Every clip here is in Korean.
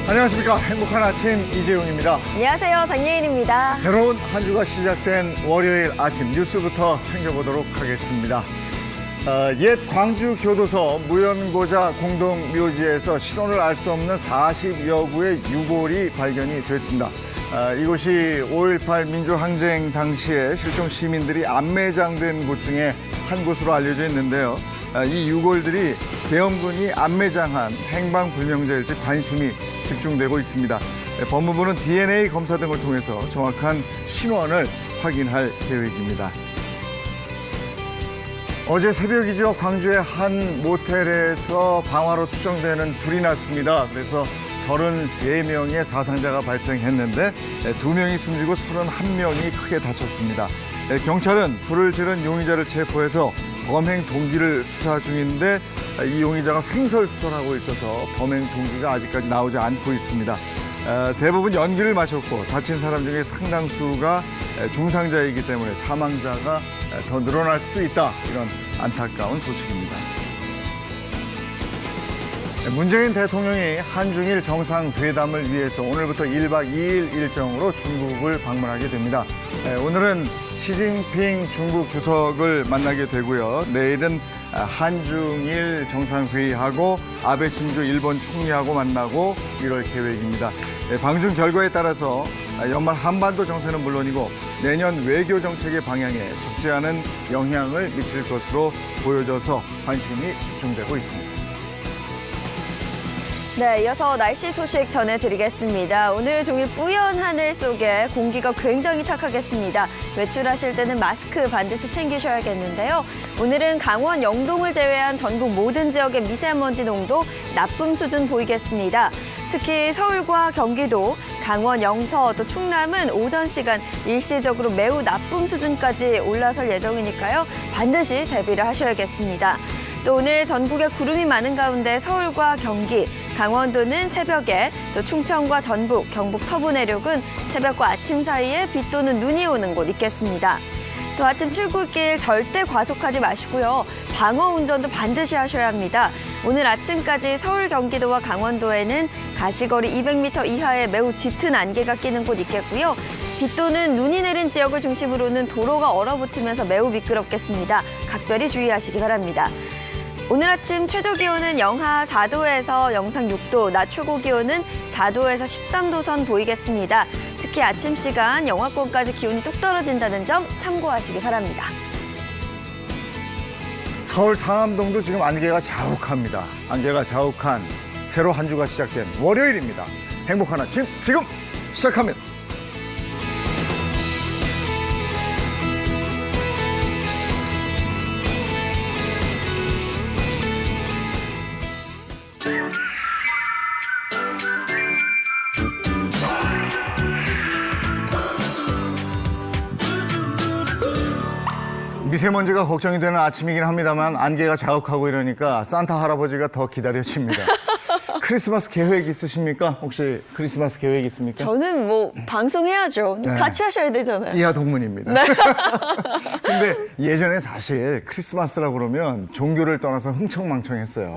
안녕하십니까. 행복한 아침 이재용입니다. 안녕하세요. 장예인입니다. 새로운 한 주가 시작된 월요일 아침 뉴스부터 챙겨보도록 하겠습니다. 옛 광주 교도소 무연고자 공동묘지에서 신원을 알 수 없는 40여 구의 유골이 발견이 됐습니다. 이곳이 5.18 민주항쟁 당시에 실종 시민들이 안매장된 곳 중에 한 곳으로 알려져 있는데요. 이 유골들이 계엄군이 안매장한 행방불명자일지 관심이 집중되고 있습니다. 법무부는 DNA 검사 등을 통해서 정확한 신원을 확인할 계획입니다. 어제 새벽이죠. 광주의 한 모텔에서 방화로 추정되는 불이 났습니다. 그래서 33명의 사상자가 발생했는데 2명이 숨지고 31명이 크게 다쳤습니다. 경찰은 불을 지른 용의자를 체포해서 범행 동기를 수사 중인데 이 용의자가 횡설수설하고 있어서 범행 동기가 아직까지 나오지 않고 있습니다. 대부분 연기를 마셨고 다친 사람 중에 상당수가 중상자이기 때문에 사망자가 더 늘어날 수도 있다. 이런 안타까운 소식입니다. 문재인 대통령이 한중일 정상회담을 위해서 오늘부터 1박 2일 일정으로 중국을 방문하게 됩니다. 오늘은 시진핑 중국 주석을 만나게 되고요. 내일은 한중일 정상회의하고 아베 신조 일본 총리하고 만나고 이럴 계획입니다. 방중 결과에 따라서 연말 한반도 정세는 물론이고 내년 외교 정책의 방향에 적지 않은 영향을 미칠 것으로 보여져서 관심이 집중되고 있습니다. 네, 이어서 날씨 소식 전해드리겠습니다. 오늘 종일 뿌연 하늘 속에 공기가 굉장히 탁하겠습니다. 외출하실 때는 마스크 반드시 챙기셔야겠는데요. 오늘은 강원 영동을 제외한 전국 모든 지역의 미세먼지 농도 나쁨 수준 보이겠습니다. 특히 서울과 경기도, 강원 영서, 또 충남은 오전 시간 일시적으로 매우 나쁨 수준까지 올라설 예정이니까요. 반드시 대비를 하셔야겠습니다. 또 오늘 전국에 구름이 많은 가운데 서울과 경기, 강원도는 새벽에, 또 충청과 전북, 경북 서부 내륙은 새벽과 아침 사이에 비 또는 눈이 오는 곳 있겠습니다. 또 아침 출근길 절대 과속하지 마시고요. 방어 운전도 반드시 하셔야 합니다. 오늘 아침까지 서울, 경기도와 강원도에는 가시거리 200m 이하의 매우 짙은 안개가 끼는 곳 있겠고요. 비 또는 눈이 내린 지역을 중심으로는 도로가 얼어붙으면서 매우 미끄럽겠습니다. 각별히 주의하시기 바랍니다. 오늘 아침 최저 기온은 영하 4도에서 영상 6도, 낮 최고 기온은 4도에서 13도 선 보이겠습니다. 특히 아침 시간 영하권까지 기온이 뚝 떨어진다는 점 참고하시기 바랍니다. 서울 상암동도 지금 안개가 자욱합니다. 안개가 자욱한 새로 한 주가 시작된 월요일입니다. 행복한 아침 지금 시작합니다. 미세먼지가 걱정이 되는 아침이긴 합니다만 안개가 자욱하고 이러니까 산타 할아버지가 더 기다려집니다. 크리스마스 계획 있으십니까? 혹시 크리스마스 계획 있습니까? 저는 뭐 방송해야죠. 네. 같이 하셔야 되잖아요. 이하 동문입니다. 네. 근데 예전에 사실 크리스마스라고 그러면 종교를 떠나서 흥청망청했어요.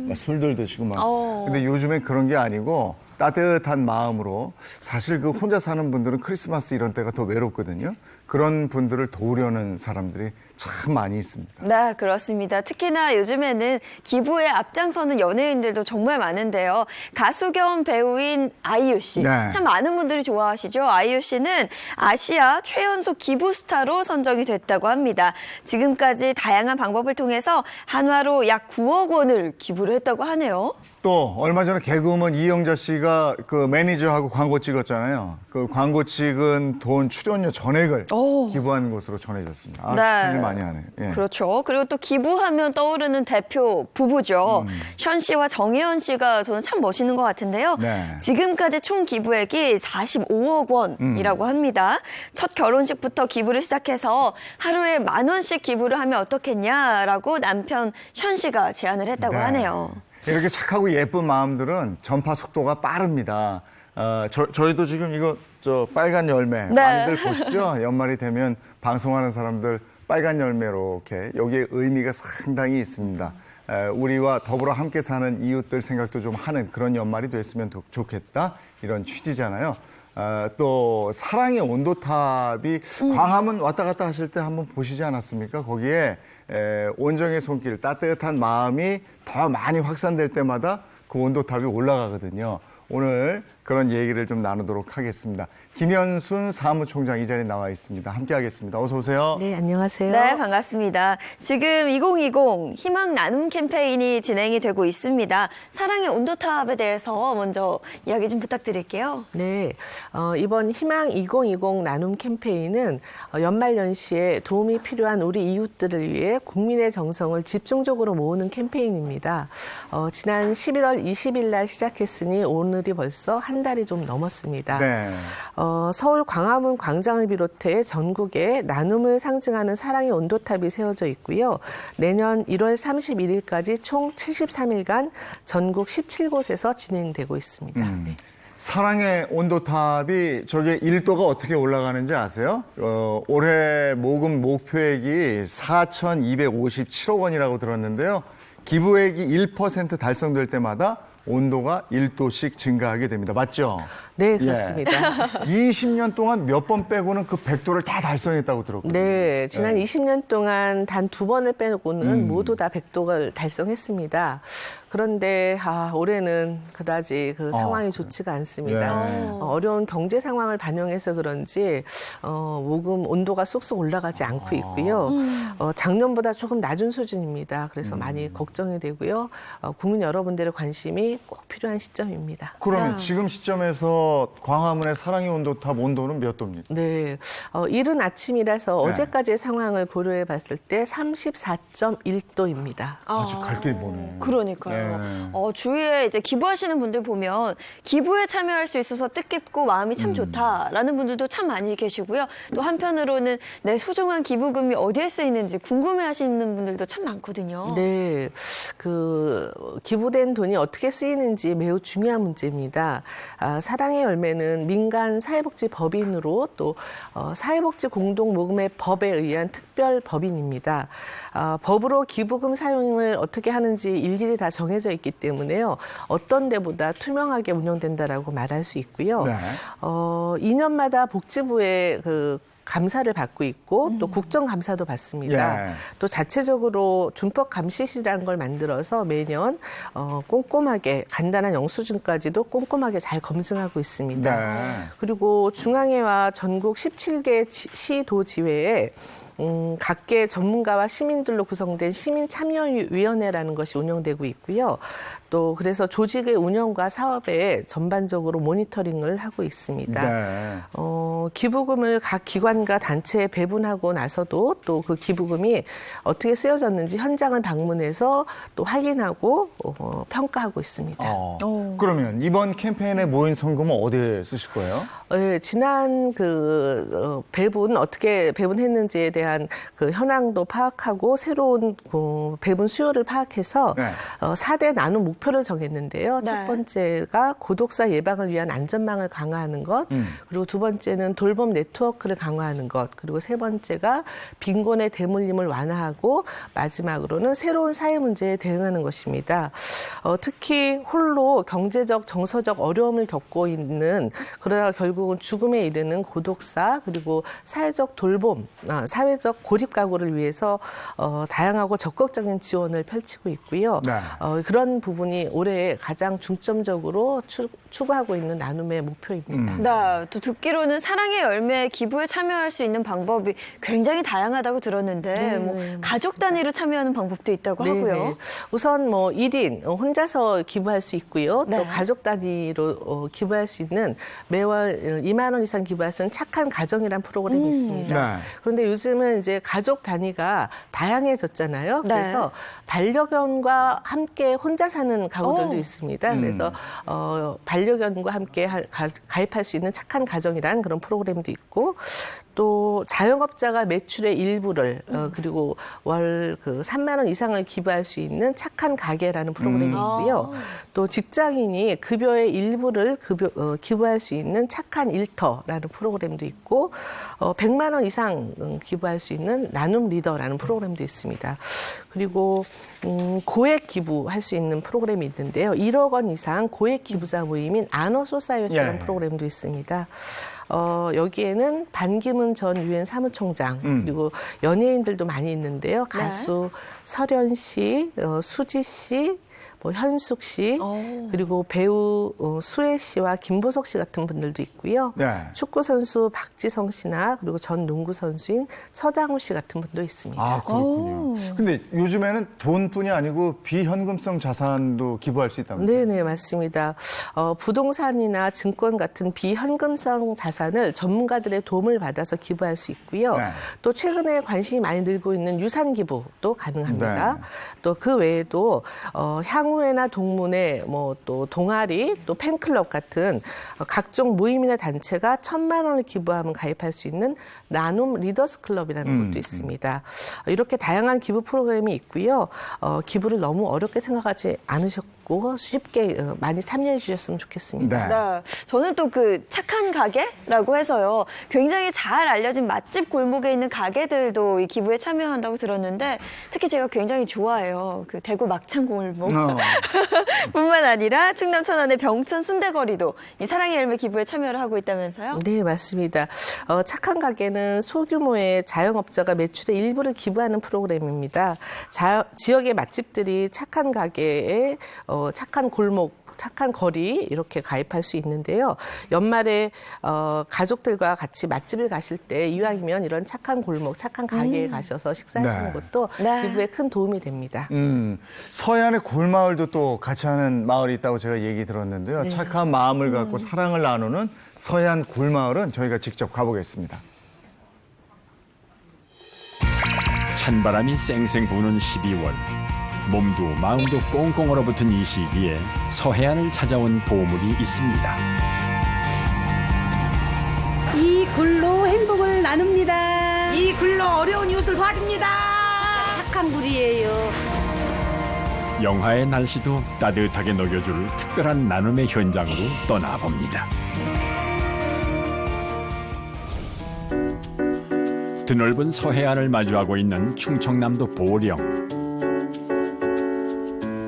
막 술들 드시고 막. 근데 요즘엔 그런 게 아니고 따뜻한 마음으로 사실 그 혼자 사는 분들은 크리스마스 이런 때가 더 외롭거든요. 그런 분들을 도우려는 사람들이 참 많이 있습니다. 네, 그렇습니다. 특히나 요즘에는 기부에 앞장서는 연예인들도 정말 많은데요. 가수 겸 배우인 아이유 씨. 네. 참 많은 분들이 좋아하시죠. 아이유 씨는 아시아 최연소 기부 스타로 선정이 됐다고 합니다. 지금까지 다양한 방법을 통해서 한화로 약 9억 원을 기부를 했다고 하네요. 또 얼마 전에 개그우먼 이영자 씨가 그 매니저하고 광고 찍었잖아요. 그 광고 찍은 돈 출연료 전액을 기부하는 것으로 전해졌습니다. 아, 참 일 많이 하네. 예. 그렇죠. 그리고 또 기부하면 떠오르는 대표 부부죠. 션 씨와 정혜연 씨가 저는 참 멋있는 것 같은데요. 네. 지금까지 총 기부액이 45억 원이라고 합니다. 첫 결혼식부터 기부를 시작해서 하루에 10,000원씩 기부를 하면 어떻겠냐라고 남편 션 씨가 제안을 했다고 네. 하네요. 이렇게 착하고 예쁜 마음들은 전파 속도가 빠릅니다. 저희도 지금 이거 빨간 열매 네. 많이들 보시죠? 연말이 되면 방송하는 사람들 빨간 열매로 이렇게 여기에 의미가 상당히 있습니다. 우리와 더불어 함께 사는 이웃들 생각도 좀 하는 그런 연말이 됐으면 좋겠다 이런 취지잖아요. 또 사랑의 온도탑이 광화문 왔다 갔다 하실 때 한번 보시지 않았습니까? 거기에 온정의 손길, 따뜻한 마음이 더 많이 확산될 때마다 그 온도탑이 올라가거든요. 오늘 그런 얘기를 좀 나누도록 하겠습니다. 김현순 사무총장 이 자리에 나와 있습니다. 함께 하겠습니다. 어서 오세요. 네, 안녕하세요. 네, 반갑습니다. 지금 2020 희망 나눔 캠페인이 진행이 되고 있습니다. 사랑의 온도탑에 대해서 먼저 이야기 좀 부탁드릴게요. 네, 이번 희망 2020 나눔 캠페인은 연말연시에 도움이 필요한 우리 이웃들을 위해 국민의 정성을 집중적으로 모으는 캠페인입니다. 지난 11월 20일 날 시작했으니 오늘이 벌써 한 달이 좀 넘었습니다. 네. 서울 광화문 광장을 비롯해 전국에 나눔을 상징하는 사랑의 온도탑이 세워져 있고요. 내년 1월 31일까지 총 73일간 전국 17곳에서 진행되고 있습니다. 네. 사랑의 온도탑이 저게 1도가 어떻게 올라가는지 아세요? 올해 모금 목표액이 4,257억 원이라고 들었는데요. 기부액이 1% 달성될 때마다 온도가 1도씩 증가하게 됩니다. 맞죠? 네, 그렇습니다. 20년 동안 몇 번 빼고는 그 100도를 다 달성했다고 들었거든요. 네, 지난 20년 동안 단 2번을 빼고는 모두 다 100도를 달성했습니다. 그런데 올해는 그다지 그 상황이 좋지가 않습니다. 어려운 경제 상황을 반영해서 그런지 모금 온도가 쏙쏙 올라가지 않고 있고요. 작년보다 조금 낮은 수준입니다. 그래서 많이 걱정이 되고요. 국민 여러분들의 관심이 꼭 필요한 시점입니다. 그러면 지금 시점에서 광화문의 사랑의 온도탑 온도는 몇 도입니까? 네, 이른 아침이라서 어제까지의 상황을 고려해 봤을 때 34.1도입니다. 아주 갈 길 보네. 그러니까요. 주위에 이제 기부하시는 분들 보면 기부에 참여할 수 있어서 뜻깊고 마음이 참 좋다라는 분들도 참 많이 계시고요. 또 한편으로는 내 소중한 기부금이 어디에 쓰이는지 궁금해하시는 분들도 참 많거든요. 네, 그 기부된 돈이 어떻게 쓰이는지 매우 중요한 문제입니다. 사랑의 열매는 민간 사회복지 법인으로 또 사회복지 공동모금의 법에 의한 특별 법인입니다. 법으로 기부금 사용을 어떻게 하는지 일일이 다 정해져 있기 때문에요. 어떤 데보다 투명하게 운영된다라고 말할 수 있고요. 네. 2년마다 복지부의 그 감사를 받고 있고 또 국정감사도 받습니다. 예. 또 자체적으로 준법 감시실이라는 걸 만들어서 매년 꼼꼼하게 간단한 영수증까지도 꼼꼼하게 잘 검증하고 있습니다. 네. 그리고 중앙회와 전국 17개 시도지회에 각계 전문가와 시민들로 구성된 시민참여위원회라는 것이 운영되고 있고요. 또 그래서 조직의 운영과 사업에 전반적으로 모니터링을 하고 있습니다. 네. 기부금을 각 기관과 단체에 배분하고 나서도 또 그 기부금이 어떻게 쓰여졌는지 현장을 방문해서 또 확인하고 평가하고 있습니다. 그러면 이번 캠페인에 모인 성금은 어디에 쓰실 거예요? 지난 그 배분 어떻게 배분했는지에 대한 그 현황도 파악하고 새로운 그 배분 수요를 파악해서 4대 나눔 목표를 정했는데요. 네. 첫 번째가 고독사 예방을 위한 안전망을 강화하는 것, 그리고 두 번째는 돌봄 네트워크를 강화하는 것, 그리고 세 번째가 빈곤의 대물림을 완화하고 마지막으로는 새로운 사회 문제에 대응하는 것입니다. 특히 홀로 경제적, 정서적 어려움을 겪고 있는 그러다가 결국은 죽음에 이르는 고독사 그리고 사회적 돌봄, 사회적 고립 가구를 위해서 다양하고 적극적인 지원을 펼치고 있고요. 네. 그런 부분이 올해 가장 중점적으로 추구하고 있는 나눔의 목표입니다. 네, 또 듣기로는 사랑의 열매에 기부에 참여할 수 있는 방법이 굉장히 다양하다고 들었는데 뭐 가족 단위로 참여하는 방법도 있다고 하고요. 네. 우선 뭐 1인 혼자서 기부할 수 있고요. 네. 또 가족 단위로 기부할 수 있는 매월 2만 원 이상 기부할 수 있는 착한 가정이라는 프로그램이 있습니다. 네. 그런데 요즘은 이제 가족 단위가 다양해졌잖아요. 네. 그래서 반려견과 함께 혼자 사는 가구들도 있습니다. 그래서 반려견과 함께 가입할 수 있는 착한 가정이라는 그런 프로그램도 있고 또 자영업자가 매출의 일부를 그리고 월 그 3만 원 이상을 기부할 수 있는 착한 가게라는 프로그램이 있고요. 또 직장인이 급여의 일부를 기부할 수 있는 착한 일터라는 프로그램도 있고 100만 원 이상 기부할 수 있는 나눔 리더라는 프로그램도 있습니다. 그리고 고액 기부할 수 있는 프로그램이 있는데요. 1억 원 이상 고액 기부자 모임인 아너 소사이어티라는 예. 프로그램도 있습니다. 여기에는 반기문 전 유엔 사무총장 그리고 연예인들도 많이 있는데요. 가수 설현 씨, 수지 씨, 뭐 현숙 씨, 그리고 배우 수혜 씨와 김보석 씨 같은 분들도 있고요. 네. 축구 선수 박지성 씨나 그리고 전 농구 선수인 서장훈 씨 같은 분도 있습니다. 아, 그렇군요. 근데 요즘에는 돈뿐이 아니고 비현금성 자산도 기부할 수 있다면서요? 네네, 맞습니다. 부동산이나 증권 같은 비현금성 자산을 전문가들의 도움을 받아서 기부할 수 있고요. 네. 또 최근에 관심이 많이 늘고 있는 유산 기부도 가능합니다. 네. 또 그 외에도 향후회나 동문회, 뭐 또 동아리, 또 팬클럽 같은 각종 모임이나 단체가 1,000만 원을 기부하면 가입할 수 있는 나눔 리더스 클럽이라는 것도 있습니다. 이렇게 다양한 기부 프로그램이 있고요. 기부를 너무 어렵게 생각하지 않으셨고 쉽게 많이 참여해 주셨으면 좋겠습니다. 네. 네. 저는 또 그 착한 가게라고 해서요. 굉장히 잘 알려진 맛집 골목에 있는 가게들도 이 기부에 참여한다고 들었는데 특히 제가 굉장히 좋아해요. 그 대구 막창 골목. 뿐만 아니라 충남 천안의 병천 순대거리도 이 사랑의 열매 기부에 참여를 하고 있다면서요? 네, 맞습니다. 착한 가게는 소규모의 자영업자가 매출의 일부를 기부하는 프로그램입니다. 지역의 맛집들이 착한 가게에 착한 골목, 착한 거리 이렇게 가입할 수 있는데요. 연말에 가족들과 같이 맛집을 가실 때 이왕이면 이런 착한 골목, 착한 가게에 가셔서 식사하시는 네. 것도 네. 기부에 큰 도움이 됩니다. 서해안에 굴마을도 또 같이 하는 마을이 있다고 제가 얘기 들었는데요. 착한 마음을 갖고 사랑을 나누는 서해안 굴마을은 저희가 직접 가보겠습니다. 찬바람이 쌩쌩 부는 12월. 몸도 마음도 꽁꽁 얼어붙은 이 시기에 서해안을 찾아온 보물이 있습니다. 이 굴로 행복을 나눕니다. 이 굴로 어려운 이웃을 도와줍니다. 착한 굴이에요. 영하의 날씨도 따뜻하게 녹여줄 특별한 나눔의 현장으로 떠나봅니다. 드넓은 서해안을 마주하고 있는 충청남도 보령.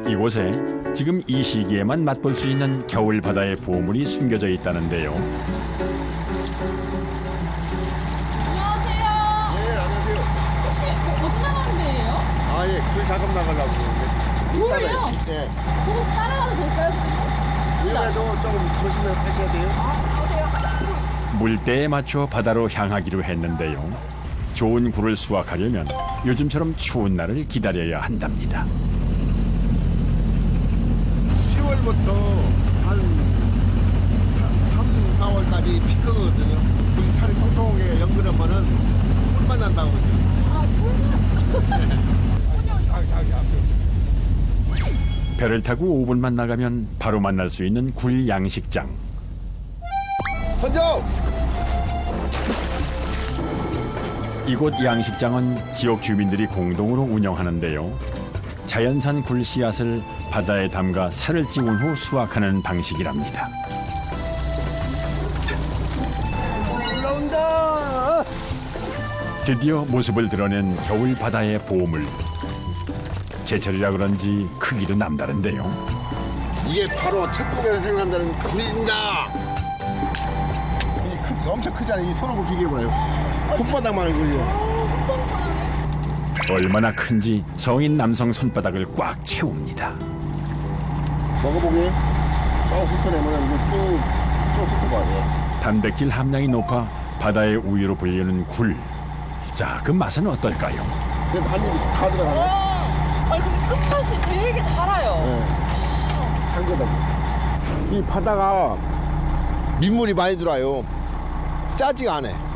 이곳에 지금 이 시기에만 맛볼 수 있는 겨울 바다의 보물이 숨겨져 있다는데요. 안녕하세요. 네, 안녕하세요. 혹시 어디 나가는 데예요? 아, 예, 굴 작업 나가려고. 굴이요? 네. 저 혹시 따라가도 될까요, 선생님? 그래도 조금 조심해 하셔야 돼요. 어디요? 물때에 맞춰 바다로 향하기로 했는데요. 좋은 굴을 수확하려면 요즘처럼 추운 날을 기다려야 한답니다. 10월부터 한 3, 4월까지 피크거든요. 굴이 살이 통통하게 연근하면은 꿀만 난다고 그러죠. 배를 타고 5분만 나가면 바로 만날 수 있는 굴 양식장. 선정! 이곳 양식장은 지역 주민들이 공동으로 운영하는데요. 자연산 굴 씨앗을 바다에 담가 살을 찌운 후 수확하는 방식이랍니다. 올라온다! 드디어 모습을 드러낸 겨울 바다의 보물. 제철이라 그런지 크기도 남다른데요. 이게 바로 책국에서 생산되는 굴입니다. 엄청 크잖아요. 이 손으로 비교해봐요. 손바닥만한 굴이요. 얼마나 큰지 성인 남성 손바닥을 꽉 채웁니다. 먹어보게. 쭉 훑어내면 이거 쭉 훑어봐요. 단백질 함량이 높아 바다의 우유로 불리는 굴. 자, 그 맛은 어떨까요? 그래도 한 입이 다 들어가네. 아니, 근데 끝맛이 되게 달아요. 한 거다. 이 바다가 민물이 많이 들어와요. 짜지가 않아.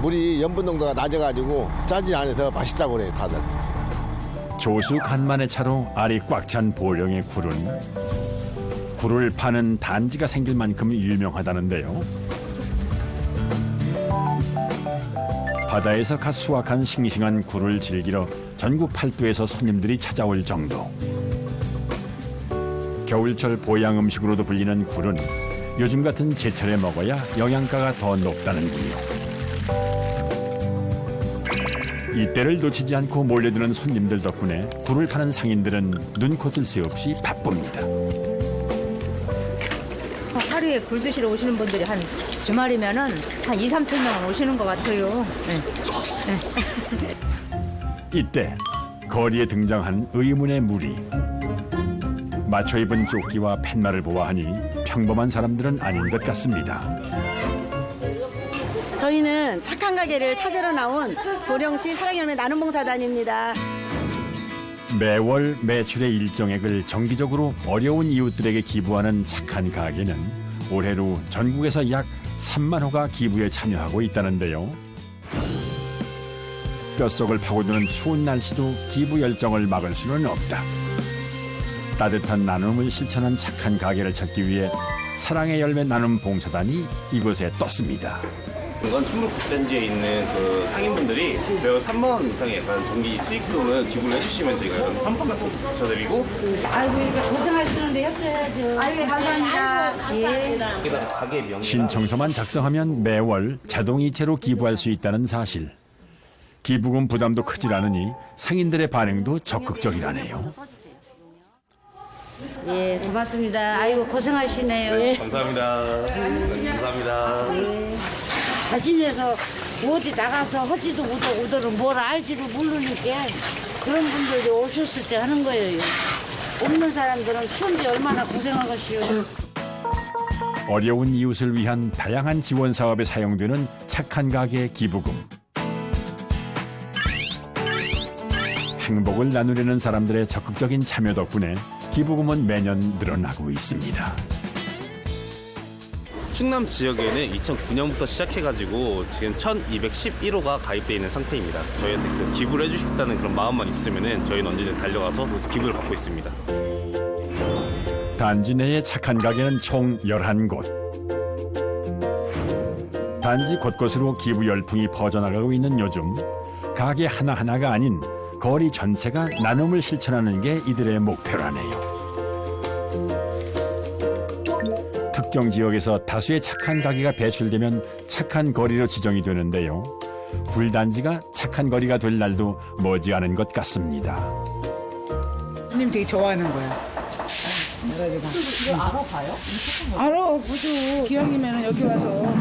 물이 염분 농도가 낮아가지고 짜지 않아서 맛있다고 그래요, 다들. 조수 간만의 차로 알이 꽉 찬 보령의 굴은 굴을 파는 단지가 생길 만큼 유명하다는데요. 바다에서 갓 수확한 싱싱한 굴을 즐기러 전국 팔도에서 손님들이 찾아올 정도. 겨울철 보양 음식으로도 불리는 굴은 요즘 같은 제철에 먹어야 영양가가 더 높다는군요. 이때를 놓치지 않고 몰려드는 손님들 덕분에 굴을 파는 상인들은 눈코뜰 새 없이 바쁩니다. 하루에 굴 드시러 오시는 분들이 한 주말이면은 한 2, 3천 명 오시는 것 같아요. 이때 거리에 등장한 의문의 무리. 맞춰 입은 조끼와 팻말을 보아하니 평범한 사람들은 아닌 것 같습니다. 저희는 착한 가게를 찾으러 나온 고령시 사랑열매 나눔봉사단입니다. 매월 매출의 일정액을 정기적으로 어려운 이웃들에게 기부하는 착한 가게는 올해로 전국에서 약 3만 호가 기부에 참여하고 있다는데요. 뼛속을 파고드는 추운 날씨도 기부 열정을 막을 수는 없다. 따뜻한 나눔을 실천한 착한 가게를 찾기 위해 사랑의 열매 나눔 봉사단이 이곳에 떴습니다. 이건 충북단지에 있는 그 상인분들이 매월 3만 원 이상의 약간 정기 수익금을 기부를 해주시면 저희가 이런 한판 같은 것도 붙여드리고. 아이고, 이렇게 고생하시는데 협조해야죠. 아이고, 감사합니다. 예. 가게 명의가 신청서만 작성하면 매월 자동이체로 기부할 수 있다는 사실. 기부금 부담도 크질 않으니 상인들의 반응도 적극적이라네요. 예, 고맙습니다. 아이고, 고생하시네요. 감사합니다. 감사합니다. 자진해서 어디 나가서 하지도 못하고 뭘 알지도 모르니까 그런 분들이 오셨을 때 하는 거예요. 없는 사람들은 추운데 얼마나 고생하겠어요. 어려운 이웃을 위한 다양한 지원 사업에 사용되는 착한 가게 기부금. 행복을 나누려는 사람들의 적극적인 참여 덕분에 기부금은 매년 늘어나고 있습니다. 충남 지역에는 2009년부터 시작해가지고 지금 1211호가 가입되어 있는 상태입니다. 저희한테 그 기부를 해주시겠다는 그런 마음만 있으면은 저희는 언제든 달려가서 기부를 받고 있습니다. 단지 내에 착한 가게는 총 11곳. 단지 곳곳으로 기부 열풍이 퍼져나가고 있는 요즘 가게 하나하나가 아닌 거리 전체가 나눔을 실천하는 게 이들의 목표라네요. 특정 지역에서 다수의 착한 가게가 배출되면 착한 거리로 지정이 되는데요. 굴단지가 착한 거리가 될 날도 머지않은 것 같습니다. 손님 되게 좋아하는 거야. 이걸 알아봐요? 알아, 보죠. 기왕이면 여기 와서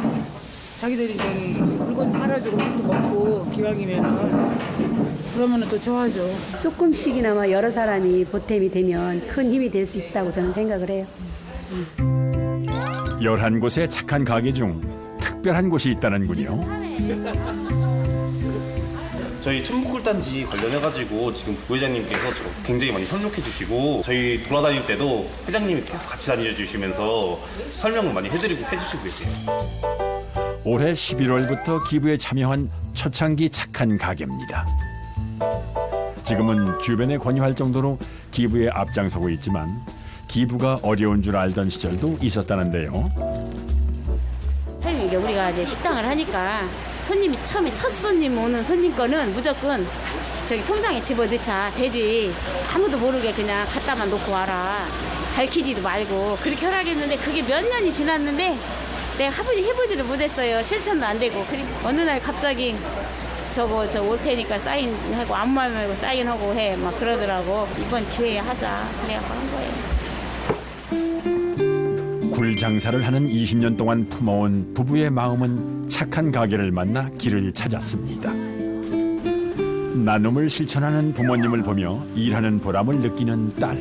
자기들이 좀 물건 팔아주고 또 먹고 기왕이면은 그러면은 또 좋아하죠. 조금씩이나마 여러 사람이 보탬이 되면 큰 힘이 될 수 있다고 저는 생각을 해요. 11곳의 착한 가게 중 특별한 곳이 있다는군요. 저희 천북굴단지 관련해가지고 지금 부회장님께서 굉장히 많이 협력해주시고 저희 돌아다닐 때도 회장님이 계속 같이 다녀주시면서 설명을 많이 해주시고 계세요. 올해 11월부터 기부에 참여한 초창기 착한 가게입니다. 지금은 주변에 권유할 정도로 기부에 앞장서고 있지만 기부가 어려운 줄 알던 시절도 있었다는데요. 이게 우리가 이제 식당을 하니까 손님이 처음에 첫 손님 오는 손님 거는 무조건 저기 통장에 집어넣자 되지 아무도 모르게 그냥 갖다만 놓고 와라 밝히지도 말고 그렇게 하라겠는데 그게 몇 년이 지났는데 내가 해보지를 못했어요. 실천도 안 되고 그리고 어느 날 갑자기 저 올 테니까 사인하고 아무 말 말고 사인하고 해 막 그러더라고. 이번 기회에 하자 그래야 하는 거예요. 굴 장사를 하는 20년 동안 품어온 부부의 마음은 착한 가게를 만나 길을 찾았습니다. 나눔을 실천하는 부모님을 보며 일하는 보람을 느끼는 딸.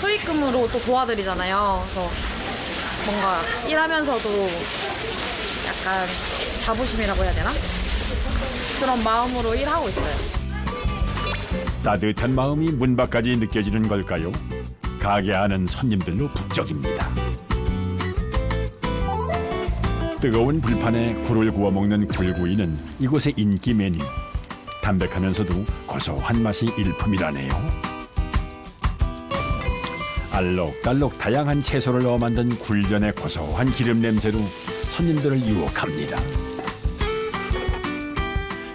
수익금으로 또 도와드리잖아요. 그래서 뭔가 일하면서도 약간 자부심이라고 해야 되나? 그런 마음으로 일하고 있어요. 따뜻한 마음이 문 밖까지 느껴지는 걸까요? 가게 안은 손님들로 북적입니다. 뜨거운 불판에 굴을 구워 먹는 굴구이는 이곳의 인기 메뉴. 담백하면서도 고소한 맛이 일품이라네요. 알록달록 다양한 채소를 넣어 만든 굴전의 고소한 기름 냄새로 손님들을 유혹합니다.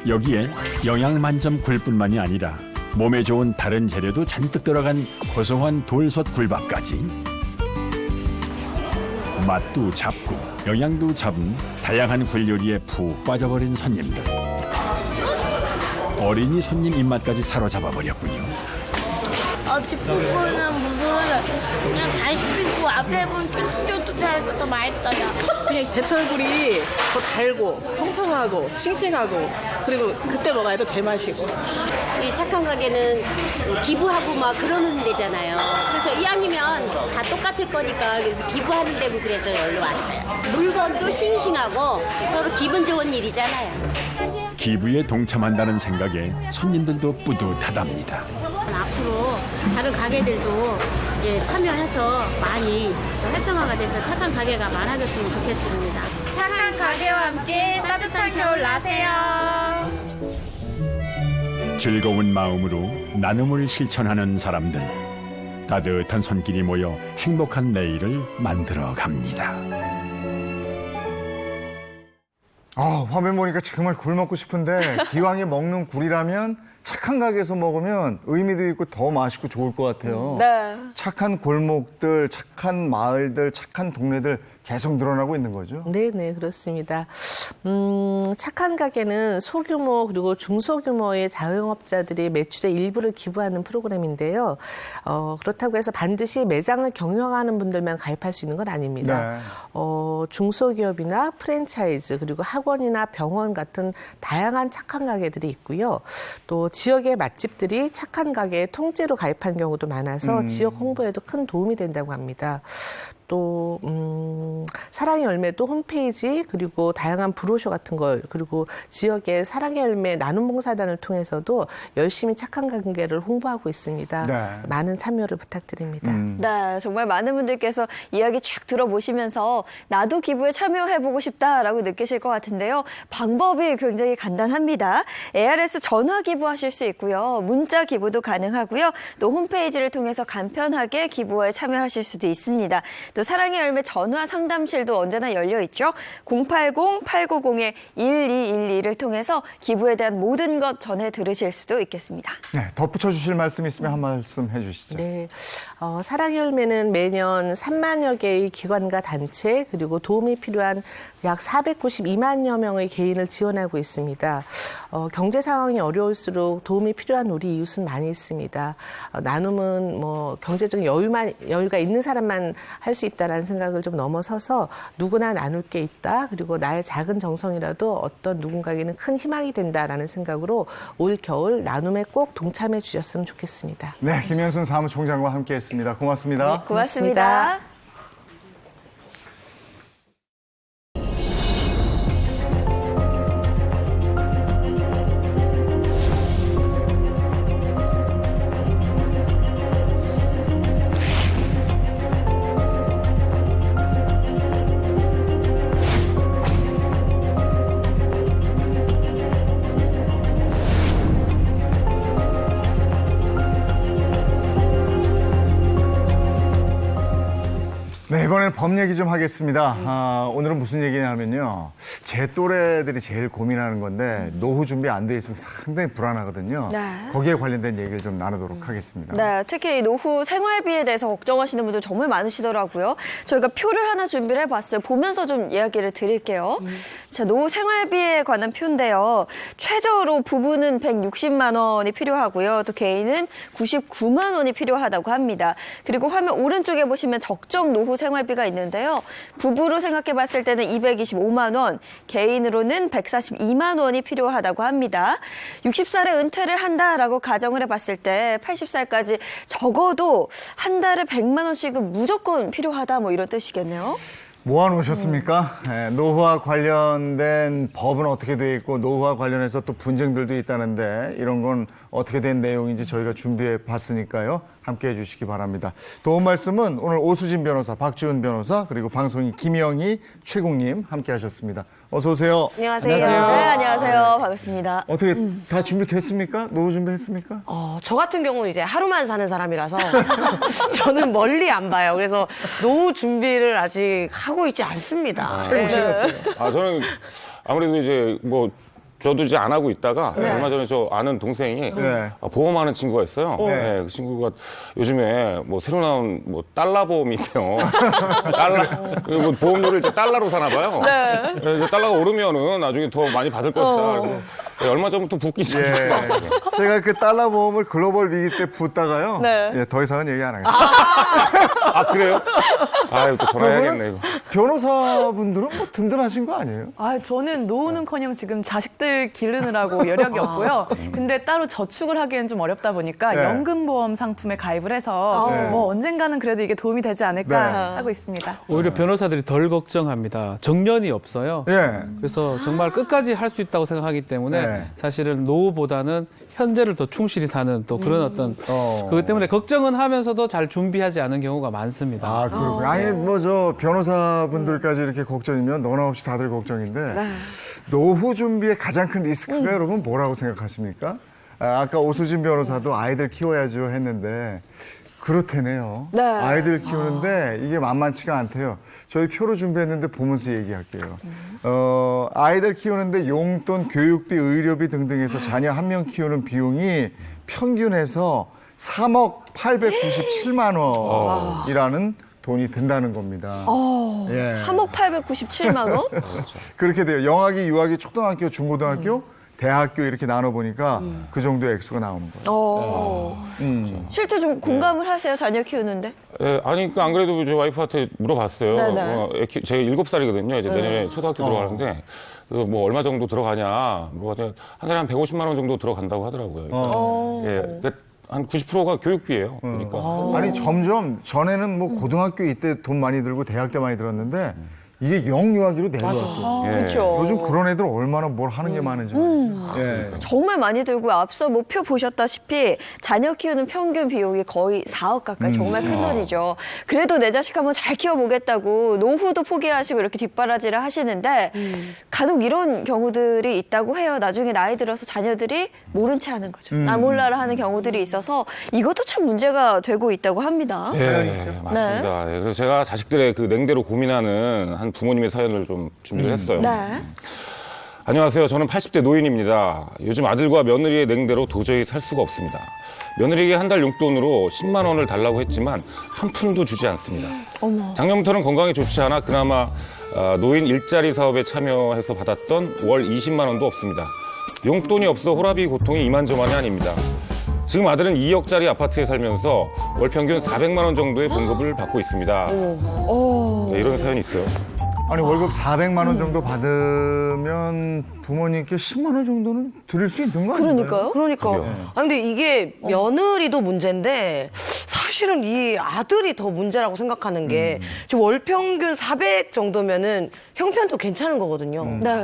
여기에 영양 만점 굴뿐만이 아니라 몸에 좋은 다른 재료도 잔뜩 들어간 고소한 돌솥 굴밥까지 맛도 잡고 영양도 잡은 다양한 굴 요리에 푹 빠져버린 손님들. 어린이 손님 입맛까지 사로잡아 버렸군요. 뒷부분은 무슨 그냥 달씹히고 앞에 보면 쫀득쫀득해서 더 맛있어요. 그냥 제철굴이 더 달고 통통하고 싱싱하고 그리고 그때 먹어야 더 제맛이고. 이 착한 가게는 기부하고 막 그러는 데잖아요. 그래서 이왕이면 다 똑같을 거니까 그래서 기부하는 데고 그래서 여기로 왔어요. 물건도 싱싱하고 서로 기분 좋은 일이잖아요. 기부에 동참한다는 생각에 손님들도 뿌듯하답니다. 앞으로 다른 가게들도 참여해서 많이 활성화가 돼서 착한 가게가 많아졌으면 좋겠습니다. 착한 가게와 함께 따뜻한 겨울 나세요. 즐거운 마음으로 나눔을 실천하는 사람들. 따뜻한 손길이 모여 행복한 내일을 만들어 갑니다. 화면 보니까 정말 굴 먹고 싶은데 기왕에 먹는 굴이라면 착한 가게에서 먹으면 의미도 있고 더 맛있고 좋을 것 같아요. 네. 착한 골목들, 착한 마을들, 착한 동네들 계속 늘어나고 있는 거죠? 네네, 그렇습니다. 착한 가게는 소규모 그리고 중소규모의 자영업자들이 매출의 일부를 기부하는 프로그램인데요. 그렇다고 해서 반드시 매장을 경영하는 분들만 가입할 수 있는 건 아닙니다. 네. 중소기업이나 프랜차이즈 그리고 학원이나 병원 같은 다양한 착한 가게들이 있고요. 또 지역의 맛집들이 착한 가게에 통째로 가입한 경우도 많아서 지역 홍보에도 큰 도움이 된다고 합니다. 또 사랑의 열매도 홈페이지 그리고 다양한 브로셔 같은 걸 그리고 지역의 사랑의 열매 나눔 봉사단을 통해서도 열심히 착한 관계를 홍보하고 있습니다. 네. 많은 참여를 부탁드립니다. 네, 정말 많은 분들께서 이야기 쭉 들어보시면서 나도 기부에 참여해보고 싶다라고 느끼실 것 같은데요. 방법이 굉장히 간단합니다. ARS 전화 기부하실 수 있고요. 문자 기부도 가능하고요. 또 홈페이지를 통해서 간편하게 기부에 참여하실 수도 있습니다. 또 사랑의 열매 전화 상담실도 언제나 열려 있죠. 080-890-1212를 통해서 기부에 대한 모든 것 전해 들으실 수도 있겠습니다. 네, 덧붙여 주실 말씀 있으면 한 말씀 해주시죠. 네, 사랑의 열매는 매년 3만여 개의 기관과 단체 그리고 도움이 필요한 약 492만여 명의 개인을 지원하고 있습니다. 경제 상황이 어려울수록 도움이 필요한 우리 이웃은 많이 있습니다. 나눔은 경제적 여유가 있는 사람만 할 수 있다라는 생각을 좀 넘어서서 누구나 나눌 게 있다. 그리고 나의 작은 정성이라도 어떤 누군가에게는 큰 희망이 된다라는 생각으로 올 겨울 나눔에 꼭 동참해 주셨으면 좋겠습니다. 네, 김현순 사무총장과 함께했습니다. 고맙습니다. 네, 고맙습니다. 네, 이번에는 법 얘기 좀 하겠습니다. 오늘은 무슨 얘기냐면요. 제 또래들이 제일 고민하는 건데 노후 준비 안 돼 있으면 상당히 불안하거든요. 네. 거기에 관련된 얘기를 좀 나누도록 하겠습니다. 네, 특히 노후 생활비에 대해서 걱정하시는 분들 정말 많으시더라고요. 저희가 표를 하나 준비를 해봤어요. 보면서 좀 이야기를 드릴게요. 자, 노후 생활비에 관한 표인데요. 최저로 부부는 160만 원이 필요하고요. 또 개인은 99만 원이 필요하다고 합니다. 그리고 화면 오른쪽에 보시면 적정 노후 생활비가 있는데요. 부부로 생각해 봤을 때는 225만 원, 개인으로는 142만 원이 필요하다고 합니다. 60살에 은퇴를 한다라고 가정을 해봤을 때 80살까지 적어도 한 달에 100만 원씩은 무조건 필요하다 뭐 이런 뜻이겠네요. 모아놓으셨습니까? 네, 노후와 관련된 법은 어떻게 돼 있고 노후와 관련해서 또 분쟁들도 있다는데 이런 건 어떻게 된 내용인지 저희가 준비해 봤으니까요. 함께 해주시기 바랍니다. 도움 말씀은 오늘 오수진 변호사, 박지훈 변호사 그리고 방송인 김영희, 최국님 함께 하셨습니다. 어서 오세요. 안녕하세요. 네, 안녕하세요. 반갑습니다. 어떻게 다 준비됐습니까? 노후 준비했습니까? 저 같은 경우는 이제 하루만 사는 사람이라서 저는 멀리 안 봐요. 그래서 노후 준비를 아직 하고 있지 않습니다. 최국 씨 같아요. 저는 아무래도 이제 저도 이제 안 하고 있다가 얼마 전에 저 아는 동생이 보험하는 친구가 있어요. 네, 그 친구가 요즘에 뭐 새로 나온 뭐 달러 보험이 있대요. 달러 그리고 보험료를 이제 달러로 사나 봐요. 네. 그래서 달러가 오르면은 나중에 더 많이 받을 것이다. 그래서 얼마 전부터 붓기 시작했어요. 제가 그 달러 보험을 글로벌 위기 때 붓다가요. 네. 예, 더 이상은 얘기 안 하겠습니다. 아 그래요? 아유 또 전화해야겠네 이거. 변호사분들은 뭐 든든하신 거 아니에요? 아, 저는 노후는커녕 지금 자식들 기르느라고 여력이 없고요. 근데 따로 저축을 하기엔 좀 어렵다 보니까 연금보험 상품에 가입을 해서 뭐 언젠가는 그래도 이게 도움이 되지 않을까 하고 있습니다. 오히려 변호사들이 덜 걱정합니다. 정년이 없어요. 그래서 정말 끝까지 할 수 있다고 생각하기 때문에 사실은 노후보다는 현재를 더 충실히 사는 또 그런 어떤 그것 때문에 걱정은 하면서도 잘 준비하지 않은 경우가 많습니다. 아, 그렇군요. 아니, 뭐, 저, 변호사분들까지 이렇게 걱정이면 너나 없이 다들 걱정인데, 노후 준비의 가장 큰 리스크가 여러분 뭐라고 생각하십니까? 아까 오수진 변호사도 아이들 키워야죠 했는데, 그렇다네요. 아이들 키우는데 이게 만만치가 않대요. 저희 표로 준비했는데 보면서 얘기할게요. 아이들 키우는데 용돈, 교육비, 의료비 등등해서 자녀 한 명 키우는 비용이 평균에서 3억 897만 원이라는 돈이 든다는 겁니다. 3억 897만 원? 그렇게 돼요. 영아기, 유아기, 초등학교, 중고등학교, 대학교 이렇게 나눠보니까 그 정도의 액수가 나오는 거예요. 실제 좀 공감을 하세요, 자녀 키우는데? 네, 아니, 안 그래도 저 와이프한테 물어봤어요. 제가 7살이거든요. 이제 내년에 초등학교 들어가는데, 뭐 얼마 정도 들어가냐. 뭐 한 달에 한 150만 원 정도 들어간다고 하더라고요. 예, 한 90%가 교육비예요. 그러니까. 아니, 점점 전에는 뭐 고등학교 이때 돈 많이 들고 대학 때 많이 들었는데, 이게 영유아기로 내려왔어요. 그렇죠. 요즘 그런 애들 얼마나 뭘 하는 게 많은지 말이죠. 정말 많이 들고 앞서 목표 보셨다시피 자녀 키우는 평균 비용이 거의 4억 가까이 정말 큰 돈이죠. 그래도 내 자식 한번 잘 키워보겠다고 노후도 포기하시고 이렇게 뒷바라지를 하시는데 간혹 이런 경우들이 있다고 해요. 나중에 나이 들어서 자녀들이 모른 채 하는 거죠. 나 몰라라 하는 경우들이 있어서 이것도 참 문제가 되고 있다고 합니다. 네, 맞습니다. 네, 그래서 제가 자식들의 그 냉대로 고민하는 한 부모님의 사연을 좀 준비를 했어요. 안녕하세요. 저는 80대 노인입니다. 요즘 아들과 며느리의 냉대로 도저히 살 수가 없습니다. 며느리에게 한 달 용돈으로 10만 원을 달라고 했지만 한 푼도 주지 않습니다. 작년부터는 건강이 좋지 않아 그나마 노인 일자리 사업에 참여해서 받았던 월 20만 원도 없습니다. 용돈이 없어 호라비 고통이 이만저만이 아닙니다. 지금 아들은 2억짜리 아파트에 살면서 월 평균 400만 원 정도의 봉급을 받고 있습니다. 네, 이런 사연이 있어요. 아니, 월급 400만 원 정도 받으면 부모님께 10만 원 정도는 드릴 수 있는 거 아닌가요? 그러니까요. 아니, 근데 이게 며느리도 문제인데 사실은 이 아들이 더 문제라고 생각하는 게 지금 월 평균 400 정도면은 형편도 괜찮은 거거든요.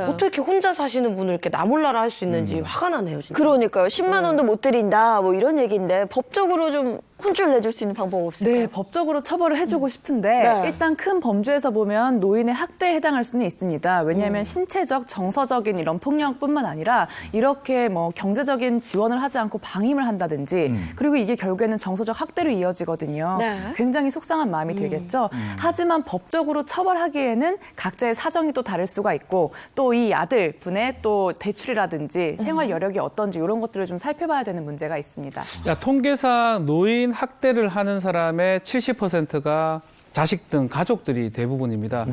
어떻게 이렇게 혼자 사시는 분을 이렇게 나 몰라라 할 수 있는지 화가 나네요, 진짜. 그러니까요. 10만 원도 못 드린다 뭐 이런 얘기인데 법적으로 좀 혼쭐 내줄 수 있는 방법 없을까요? 네, 법적으로 처벌을 해주고 싶은데 일단 큰 범주에서 보면 노인의 학대에 해당할 수는 있습니다. 왜냐하면 신체적, 정서적인 이런 폭력뿐만 아니라 이렇게 뭐 경제적인 지원을 하지 않고 방임을 한다든지 그리고 이게 결국에는 정서적 학대로 이어지거든요. 굉장히 속상한 마음이 들겠죠. 하지만 법적으로 처벌하기에는 각자의 사정이 또 다를 수가 있고 또 이 아들 분의 또 대출이라든지 생활 여력이 어떤지 이런 것들을 좀 살펴봐야 되는 문제가 있습니다. 통계상 노인 학대를 하는 사람의 70%가 자식 등 가족들이 대부분입니다.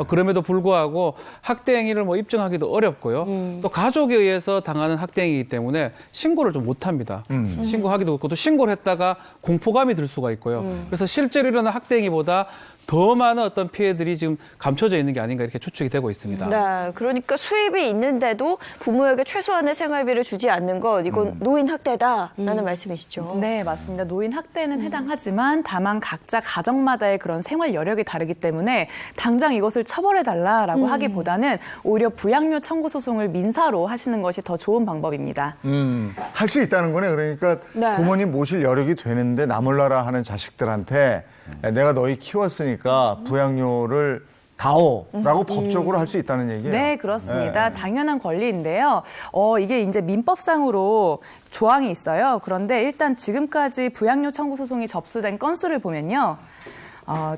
그럼에도 불구하고 학대 행위를 뭐 입증하기도 어렵고요. 또 가족에 의해서 당하는 학대 행위이기 때문에 신고를 좀 못합니다. 신고하기도 어렵고 또 신고를 했다가 공포감이 들 수가 있고요. 그래서 실제로 일어난 학대 행위보다 더 많은 어떤 피해들이 지금 감춰져 있는 게 아닌가 이렇게 추측이 되고 있습니다. 네, 그러니까 수입이 있는데도 부모에게 최소한의 생활비를 주지 않는 것, 이건 노인 학대다라는 말씀이시죠? 네, 맞습니다. 노인 학대는 해당하지만 다만 각자 가정마다의 그런 생활 여력이 다르기 때문에 당장 이것을 처벌해달라라고 하기보다는 오히려 부양료 청구 소송을 민사로 하시는 것이 더 좋은 방법입니다. 할 수 있다는 거네. 그러니까 부모님 모실 여력이 되는데 나 몰라라 하는 자식들한테 내가 너희 키웠으니까 부양료를 다오라고 법적으로 할 수 있다는 얘기예요. 네, 그렇습니다. 당연한 권리인데요. 이게 이제 민법상으로 조항이 있어요. 그런데 일단 지금까지 부양료 청구 소송이 접수된 건수를 보면요.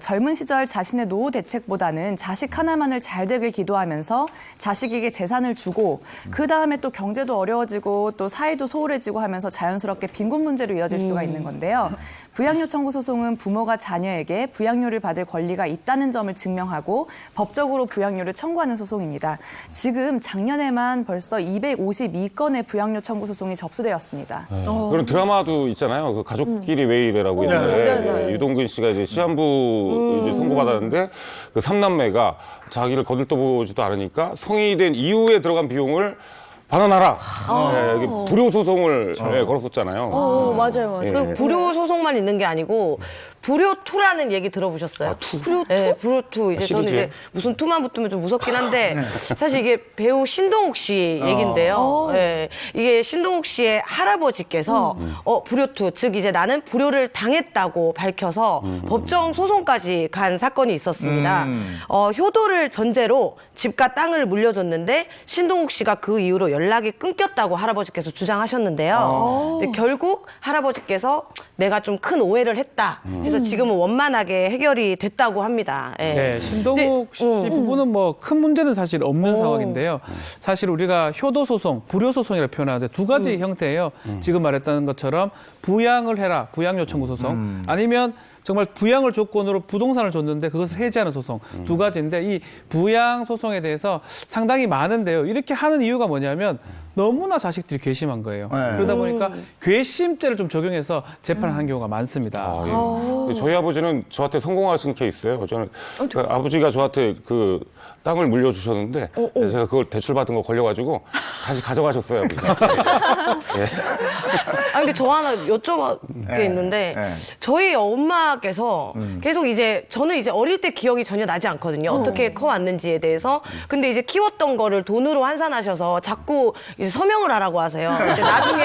젊은 시절 자신의 노후 대책보다는 자식 하나만을 잘 되길 기도하면서 자식에게 재산을 주고 그 다음에 또 경제도 어려워지고 또 사회도 소홀해지고 하면서 자연스럽게 빈곤 문제로 이어질 수가 있는 건데요. 부양료 청구 소송은 부모가 자녀에게 부양료를 받을 권리가 있다는 점을 증명하고 법적으로 부양료를 청구하는 소송입니다. 지금 작년에만 벌써 252건의 부양료 청구 소송이 접수되었습니다. 그런 드라마도 있잖아요. 그 가족끼리 왜 이래라고 있는데 유동근 씨가 이제 시한부 이제 선고받았는데 그 3남매가 자기를 거들떠보지도 않으니까 성인이 된 이후에 들어간 비용을 반환하라. 이게 불효 소송을 걸었었잖아요. 맞아요. 그 불효 소송만 있는 게 아니고 불효2라는 얘기 들어보셨어요? 불효2? 네, 불효2. 이제 저는 이제 무슨 2만 붙으면 좀 무섭긴 한데 사실 이게 배우 신동욱 씨 얘기인데요. 네, 이게 신동욱 씨의 할아버지께서 불효2, 즉 이제 나는 불효를 당했다고 밝혀서 법정 소송까지 간 사건이 있었습니다. 효도를 전제로 집과 땅을 물려줬는데 신동욱 씨가 그 이후로 연락이 끊겼다고 할아버지께서 주장하셨는데요. 근데 결국 할아버지께서 내가 좀 큰 오해를 했다. 그래서 지금은 원만하게 해결이 됐다고 합니다. 네, 신동욱 씨 부부는 뭐 큰 문제는 사실 없는 상황인데요. 사실 우리가 효도 소송, 불효 소송이라고 표현하는데 두 가지 형태예요. 지금 말했던 것처럼 부양을 해라, 부양료 청구 소송, 아니면 정말 부양을 조건으로 부동산을 줬는데 그것을 해지하는 소송 두 가지인데 이 부양 소송에 대해서 상당히 많은데요. 이렇게 하는 이유가 뭐냐면 너무나 자식들이 괘씸한 거예요. 그러다 보니까 괘씸죄를 좀 적용해서 재판을 하는 경우가 많습니다. 저희 아버지는 저한테 성공하신 케이스예요. 저는 그 아버지가 저한테 그 땅을 물려주셨는데 제가 그걸 대출받은 거 걸려가지고 다시 가져가셨어요. 근데 저 하나 여쭤볼 게 있는데 저희 엄마께서 계속 이제 저는 이제 어릴 때 기억이 전혀 나지 않거든요. 어떻게 커왔는지에 대해서. 근데 이제 키웠던 거를 돈으로 환산하셔서 자꾸 이제 서명을 하라고 하세요. 이제 나중에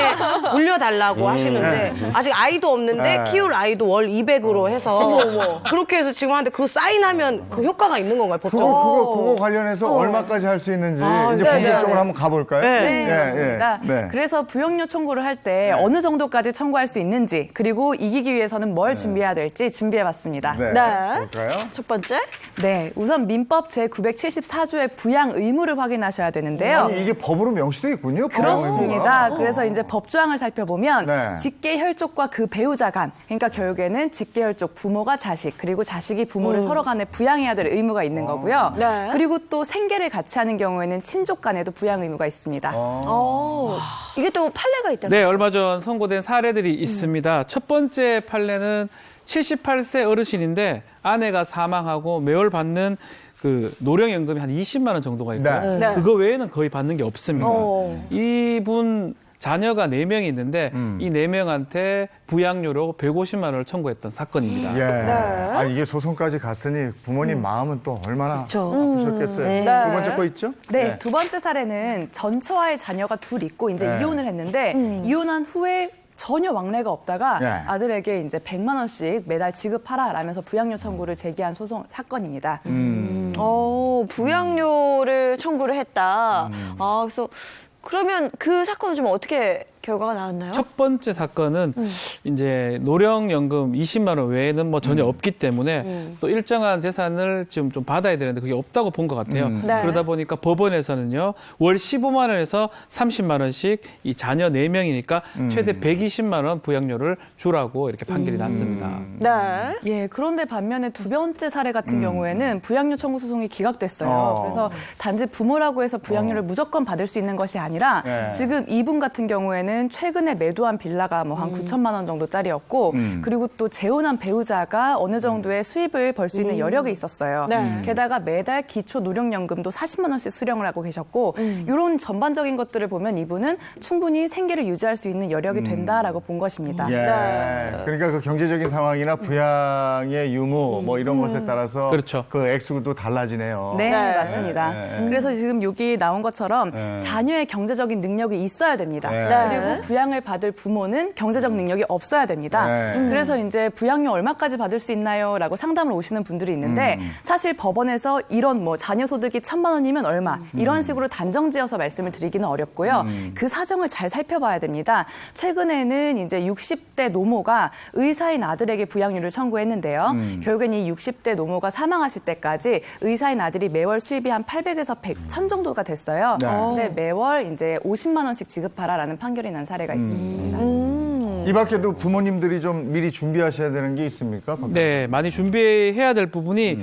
돌려달라고 하시는데 아직 아이도 없는데 키울 아이도 월 200으로 해서 그렇게 해서 지금 하는데 그거 사인하면 그 효과가 있는 건가요? 법적으로? 그거 관련해서 얼마까지 할 수 있는지 이제 본격적으로 한번 가볼까요? 네. 그래서 부양료 청구를 할 때 어느 정도까지 청구할 수 있는지 그리고 이기기 위해서는 뭘 준비해야 될지 준비해봤습니다. 볼까요? 첫 번째. 네, 우선 민법 제974조의 부양 의무를 확인하셔야 되는데요. 아니, 이게 법으로 명시되어 있군요. 그렇습니다. 그래서 이제 법조항을 살펴보면 직계혈족과 그 배우자 간, 그러니까 결국에는 직계혈족 부모가 자식 그리고 자식이 부모를 서로 간에 부양해야 될 의무가 있는 거고요. 그리고 또 생계를 같이 하는 경우에는 친족 간에도 부양 의무가 있습니다. 이게 또 판례가 있다고요? 네, 얼마 전 선고된 사례들이 있습니다. 첫 번째 판례는 78세 어르신인데 아내가 사망하고 매월 받는 그 노령연금이 한 20만 원 정도가 있고요. 그거 외에는 거의 받는 게 없습니다. 이분 자녀가 4명이 있는데 이 4명한테 부양료로 150만 원을 청구했던 사건입니다. 이게 소송까지 갔으니 부모님 마음은 또 얼마나 아프셨겠어요. 두 번째 거 있죠? 네, 두 번째 사례는 전처와의 자녀가 둘 있고 이제 이혼을 했는데 이혼한 후에 전혀 왕래가 없다가 아들에게 이제 100만 원씩 매달 지급하라라면서 부양료 청구를 제기한 소송 사건입니다. 부양료를 청구를 했다. 그래서 그러면 그 사건은 좀 어떻게 결과가 나왔나요? 첫 번째 사건은 이제 노령연금 20만 원 외에는 뭐 전혀 없기 때문에 또 일정한 재산을 지금 좀 받아야 되는데 그게 없다고 본 것 같아요. 그러다 보니까 법원에서는요 월 15만 원에서 30만 원씩 이 자녀 4명이니까 최대 120만 원 부양료를 주라고 이렇게 판결이 났습니다. 예, 그런데 반면에 두 번째 사례 같은 경우에는 부양료 청구 소송이 기각됐어요. 그래서 단지 부모라고 해서 부양료를 무조건 받을 수 있는 것이 아니라 지금 이분 같은 경우에는 최근에 매도한 빌라가 뭐 한 9천만 원 정도짜리였고 그리고 또 재혼한 배우자가 어느 정도의 수입을 벌 수 있는 여력이 있었어요. 게다가 매달 기초 노령연금도 40만 원씩 수령을 하고 계셨고 이런 전반적인 것들을 보면 이분은 충분히 생계를 유지할 수 있는 여력이 된다라고 본 것입니다. 그러니까 그 경제적인 상황이나 부양의 유무 뭐 이런 것에 따라서 그 액수도 달라지네요. 네, 맞습니다. 그래서 지금 여기 나온 것처럼 자녀의 경제적인 능력이 있어야 됩니다. 그리고 그리고 부양을 받을 부모는 경제적 능력이 없어야 됩니다. 그래서 이제 부양료 얼마까지 받을 수 있나요?라고 상담을 오시는 분들이 있는데 사실 법원에서 이런 뭐 자녀 소득이 1,000만 원이면 얼마 이런 식으로 단정지어서 말씀을 드리기는 어렵고요. 그 사정을 잘 살펴봐야 됩니다. 최근에는 이제 60대 노모가 의사인 아들에게 부양료를 청구했는데요. 결국엔 이 60대 노모가 사망하실 때까지 의사인 아들이 매월 수입이 한 800에서 100천 정도가 됐어요. 근데 매월 이제 50만 원씩 지급하라라는 판결이 난 사례가 있습니다. 이 밖에도 부모님들이 좀 미리 준비하셔야 되는 게 있습니까? 네, 많이 준비해야 될 부분이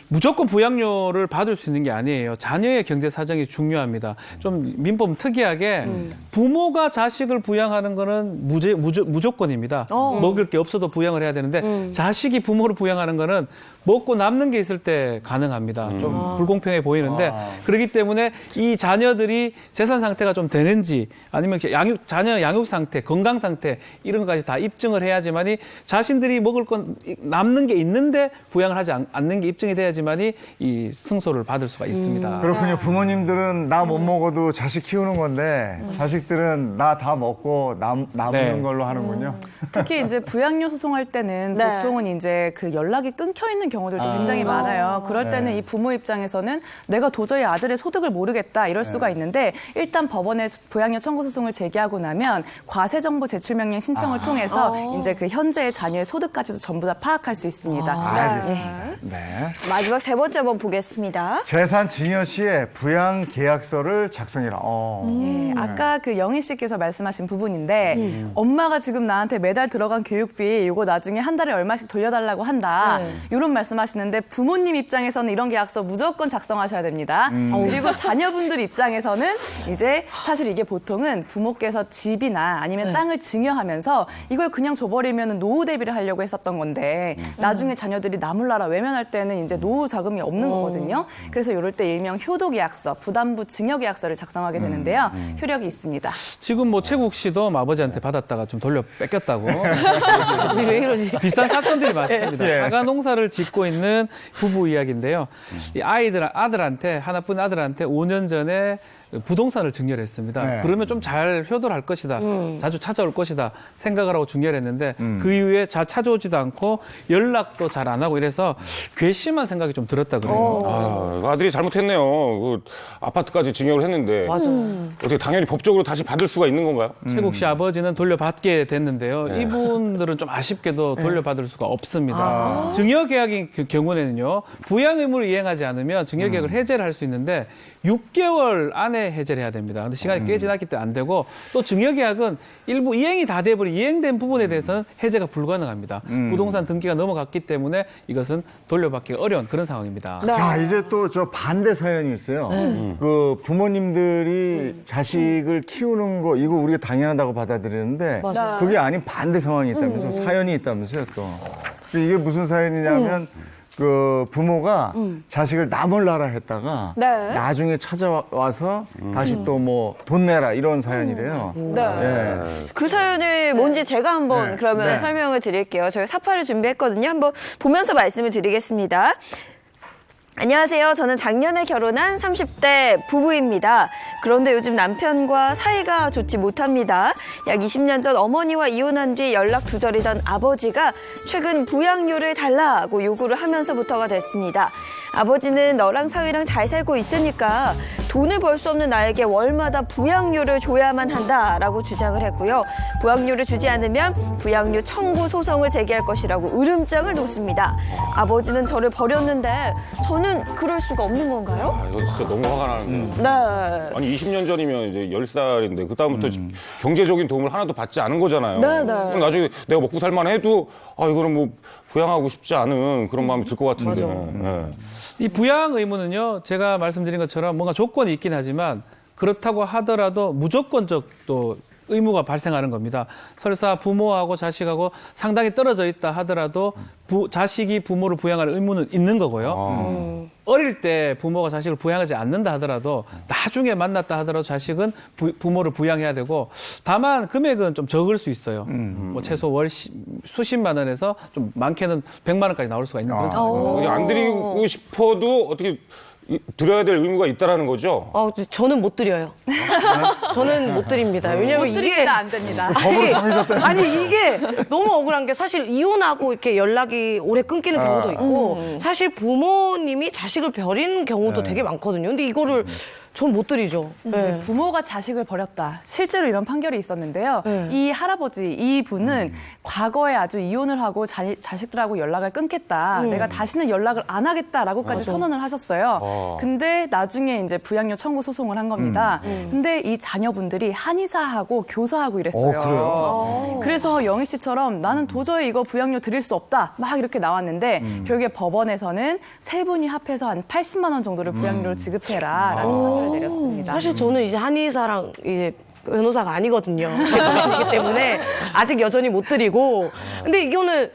무조건 부양료를 받을 수 있는 게 아니에요. 자녀의 경제 사정이 중요합니다. 좀 민법 특이하게 부모가 자식을 부양하는 거는 무조건입니다. 먹을 게 없어도 부양을 해야 되는데 자식이 부모를 부양하는 거는 먹고 남는 게 있을 때 가능합니다. 좀 불공평해 보이는데 그렇기 때문에 이 자녀들이 재산 상태가 좀 되는지 아니면 자녀 양육 상태, 건강 상태 이런 것까지 다 입증을 해야지만이 자신들이 먹을 건 남는 게 있는데 부양을 하지 않는 게 입증이 돼야지만이 이 승소를 받을 수가 있습니다. 그렇군요. 부모님들은 나 못 먹어도 자식 키우는 건데 자식들은 나 다 먹고 남는 걸로 하는군요. 특히 이제 부양료 소송할 때는 보통은 이제 그 연락이 끊겨 있는 경우들도 굉장히 많아요. 그럴 때는 이 부모 입장에서는 내가 도저히 아들의 소득을 모르겠다 이럴 수가 있는데 일단 법원에 부양료 청구 소송을 제기하고 나면 과세정보 제출명령 신청을 통해서 이제 그 현재의 자녀의 소득까지도 전부 다 파악할 수 있습니다. 알겠습니다. 네. 마지막 세 번째 번 보겠습니다. 재산 증여 시에 부양 계약서를 작성해라. 아까 그 영희 씨께서 말씀하신 부분인데 엄마가 지금 나한테 매달 들어간 교육비 이거 나중에 한 달에 얼마씩 돌려달라고 한다. 이런 말씀하시는데 부모님 입장에서는 이런 계약서 무조건 작성하셔야 됩니다. 그리고 자녀분들 입장에서는 이제 사실 이게 보통은 부모께서 집이나 아니면 땅을 증여하면서 이걸 그냥 줘버리면 노후 대비를 하려고 했었던 건데 나중에 자녀들이 나 몰라라 외면할 때는 이제 노후 자금이 없는 거거든요. 그래서 이럴 때 일명 효도계약서, 부담부 증여계약서를 작성하게 되는데요. 효력이 있습니다. 지금 뭐 최국 씨도 아버지한테 받았다가 좀 돌려 뺏겼다고. 왜 이러지? 비슷한 사건들이 많습니다. 사과 농사를 짓고 있는 부부 이야기인데요. 이 아들한테 하나뿐인 아들한테 5년 전에 부동산을 증여를 했습니다. 그러면 좀 잘 효도를 할 것이다. 자주 찾아올 것이다. 생각을 하고 증여를 했는데 그 이후에 잘 찾아오지도 않고 연락도 잘 안 하고 이래서 괘씸한 생각이 좀 들었다 그래요. 아들이 잘못했네요. 그 아파트까지 증여를 했는데 어떻게 당연히 법적으로 다시 받을 수가 있는 건가요? 최국 씨 아버지는 돌려받게 됐는데요. 이분들은 좀 아쉽게도 돌려받을 수가 없습니다. 증여계약인 경우에는요. 부양 의무를 이행하지 않으면 증여계약을 해제를 할 수 있는데 6개월 안에 해제를 해야 됩니다. 근데 시간이 꽤 지났기 때문에 안 되고 또 증여계약은 일부 이행이 다 돼버린 이행된 부분에 대해서는 해제가 불가능합니다. 부동산 등기가 넘어갔기 때문에 이것은 돌려받기가 어려운 그런 상황입니다. 자, 이제 또 저 반대 사연이 있어요. 그 부모님들이 자식을 키우는 거 이거 우리가 당연하다고 받아들이는데 그게 아닌 반대 상황이 있다면서 사연이 있다면서요 또. 이게 무슨 사연이냐면 그 부모가 자식을 나 몰라라 했다가 나중에 찾아와서 다시 또 뭐 돈 내라 이런 사연이래요. 그 사연이 뭔지 제가 한번 그러면 설명을 드릴게요. 저희 사파를 준비했거든요. 한번 보면서 말씀을 드리겠습니다. 안녕하세요. 저는 작년에 결혼한 30대 부부입니다. 그런데 요즘 남편과 사이가 좋지 못합니다. 약 20년 전 어머니와 이혼한 뒤 연락 두절이던 아버지가 최근 부양료를 달라고 요구를 하면서부터가 됐습니다. 아버지는 너랑 사위랑 잘 살고 있으니까 돈을 벌 수 없는 나에게 월마다 부양료를 줘야만 한다라고 주장을 했고요. 부양료를 주지 않으면 부양료 청구 소송을 제기할 것이라고 으름장을 놓습니다. 아버지는 저를 버렸는데 저는 그럴 수가 없는 건가요? 이거 진짜 너무 화가 나는데. 네. 아니 20년 전이면 이제 10살인데 그 다음부터 경제적인 도움을 하나도 받지 않은 거잖아요. 그럼 나중에 내가 먹고 살만 해도 이거는 뭐 부양하고 싶지 않은 그런 마음이 들 것 같은데. 이 부양 의무는요, 제가 말씀드린 것처럼 뭔가 조건이 있긴 하지만 그렇다고 하더라도 무조건적 또 의무가 발생하는 겁니다. 설사 부모하고 자식하고 상당히 떨어져 있다 하더라도 자식이 부모를 부양할 의무는 있는 거고요. 어릴 때 부모가 자식을 부양하지 않는다 하더라도 나중에 만났다 하더라도 자식은 부모를 부양해야 되고 다만 금액은 좀 적을 수 있어요. 뭐 최소 월 수십만 원에서 좀 많게는 100만 원까지 나올 수가 있는 그런 상황입니다. 안 드리고 싶어도 어떻게 드려야 될 의무가 있다라는 거죠? 저는 못 드려요. 저는 못 드립니다. 왜냐면 못 드립니다. 안 됩니다. 아니 이게 너무 억울한 게 사실 이혼하고 이렇게 연락이 오래 끊기는 경우도 있고 사실 부모님이 자식을 버리는 경우도 되게 많거든요. 근데 이거를 전 못 드리죠. 네. 부모가 자식을 버렸다. 실제로 이런 판결이 있었는데요. 이 할아버지, 이 분은 과거에 아주 이혼을 하고 자식들하고 연락을 끊겠다. 내가 다시는 연락을 안 하겠다라고까지 선언을 하셨어요. 근데 나중에 이제 부양료 청구 소송을 한 겁니다. 근데 이 자녀분들이 한의사하고 교사하고 이랬어요. 그래요? 그래서 영희 씨처럼 나는 도저히 이거 부양료 드릴 수 없다. 막 이렇게 나왔는데 결국에 법원에서는 세 분이 합해서 한 80만 원 정도를 부양료를 지급해라라는 판결을 내렸습니다. 사실 저는 이제 한의사랑 이제 변호사가 아니거든요. 아니기 때문에 아직 여전히 못 드리고. 근데 이거는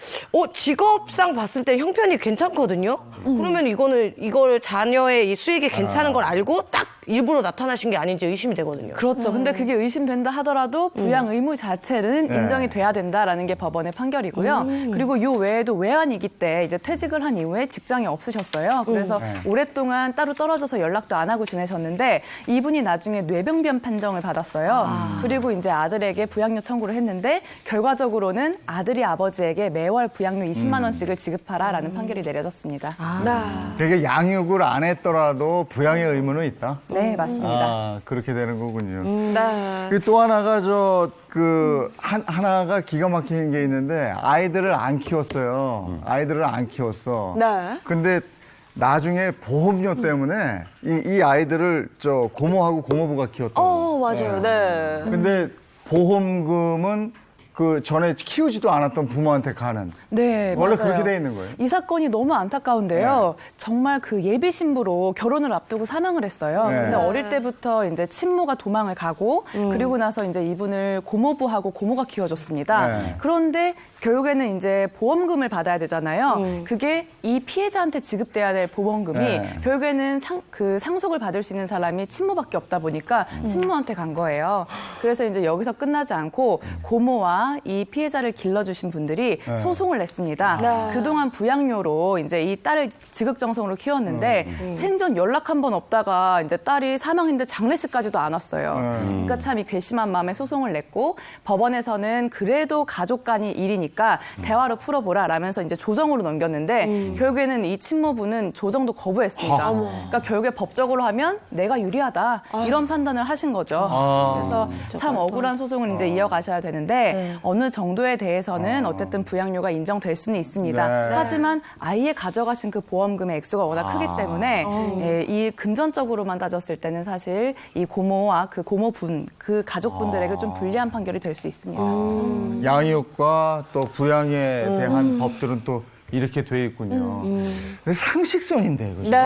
직업상 봤을 때 형편이 괜찮거든요. 그러면 이거를 자녀의 이 수익이 괜찮은 걸 알고 딱 일부러 나타나신 게 아닌지 의심이 되거든요. 그렇죠. 근데 그게 의심된다 하더라도 부양 의무 자체는 인정이 돼야 된다라는 게 법원의 판결이고요. 그리고 이 외에도 외환위기 때 이제 퇴직을 한 이후에 직장이 없으셨어요. 그래서 오랫동안 따로 떨어져서 연락도 안 하고 지내셨는데 이분이 나중에 뇌병변 판정을 받았어요. 그리고 이제 아들에게 부양료 청구를 했는데 결과적으로는 아들이 아버지에게 매월 부양료 20만 원씩을 지급하라라는 판결이 내려졌습니다. 되게 양육을 안 했더라도 부양의 의무는 있다? 네, 맞습니다. 그렇게 되는 거군요. 또 하나가 하나가 기가 막히는 게 있는데 아이들을 안 키웠어요. 아이들을 안 키웠어. 근데 나중에 보험료 때문에 이 아이들을 고모하고 고모부가 키웠다고. 맞아요. 네. 근데 보험금은 그 전에 키우지도 않았던 부모한테 가는. 네, 원래 맞아요. 그렇게 돼 있는 거예요. 이 사건이 너무 안타까운데요. 정말 그 예비 신부로 결혼을 앞두고 사망을 했어요. 근데 어릴 때부터 이제 친모가 도망을 가고 그리고 나서 이제 이분을 고모부하고 고모가 키워줬습니다. 그런데 결국에는 이제 보험금을 받아야 되잖아요. 그게 이 피해자한테 지급돼야 될 보험금이 결국에는 상속을 받을 수 있는 사람이 친모밖에 없다 보니까 친모한테 간 거예요. 그래서 이제 여기서 끝나지 않고 고모와 이 피해자를 길러주신 분들이 소송을 냈습니다. 그동안 부양료로 이제 이 딸을 지극정성으로 키웠는데 생전 연락 한 번 없다가 이제 딸이 사망했는데 장례식까지도 안 왔어요. 그러니까 참 이 괘씸한 마음에 소송을 냈고 법원에서는 그래도 가족 간의 일이니까 대화로 풀어보라 라면서 이제 조정으로 넘겼는데 결국에는 이 친모부는 조정도 거부했습니다. 그러니까 결국에 법적으로 하면 내가 유리하다 이런 판단을 하신 거죠. 그래서 참 억울한 소송을 이제 이어가셔야 되는데 어느 정도에 대해서는 어쨌든 부양료가 인정될 수는 있습니다. 하지만 아이의 가져가신 그 보험금의 액수가 워낙 크기 때문에 이 금전적으로만 따졌을 때는 사실 이 고모와 그 고모분, 그 가족분들에게 좀 불리한 판결이 될 수 있습니다. 양육과 또 부양에 대한 법들은 또 이렇게 돼 있군요. 상식선인데, 그죠?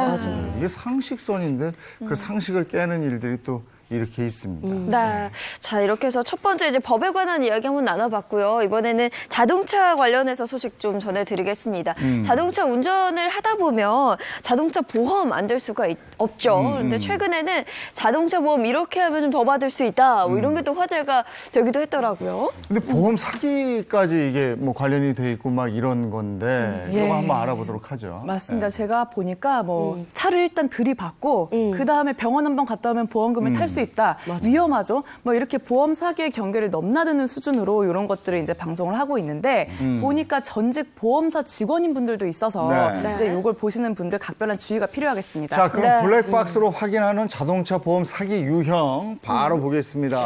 이게 상식선인데 그 상식을 깨는 일들이 또 이렇게 있습니다. 네. 자, 이렇게 해서 첫 번째 이제 법에 관한 이야기 한번 나눠봤고요. 이번에는 자동차 관련해서 소식 좀 전해드리겠습니다. 자동차 운전을 하다 보면 자동차 보험 안 될 수가 없죠. 그런데 최근에는 자동차 보험 이렇게 하면 좀 더 받을 수 있다. 뭐 이런 게 또 화제가 되기도 했더라고요. 근데 보험 사기까지 이게 뭐 관련이 돼 있고 막 이런 건데 이거 한번 알아보도록 하죠. 맞습니다. 제가 보니까 뭐 차를 일단 들이받고 그 다음에 병원 한번 갔다 오면 보험금을 탈 수 있다. 위험하죠. 뭐 이렇게 보험 사기의 경계를 넘나드는 수준으로 이런 것들을 이제 방송을 하고 있는데 보니까 전직 보험사 직원인 분들도 있어서 이제 이걸 보시는 분들 각별한 주의가 필요하겠습니다. 자, 그럼 블랙박스로 확인하는 자동차 보험 사기 유형 바로 보겠습니다.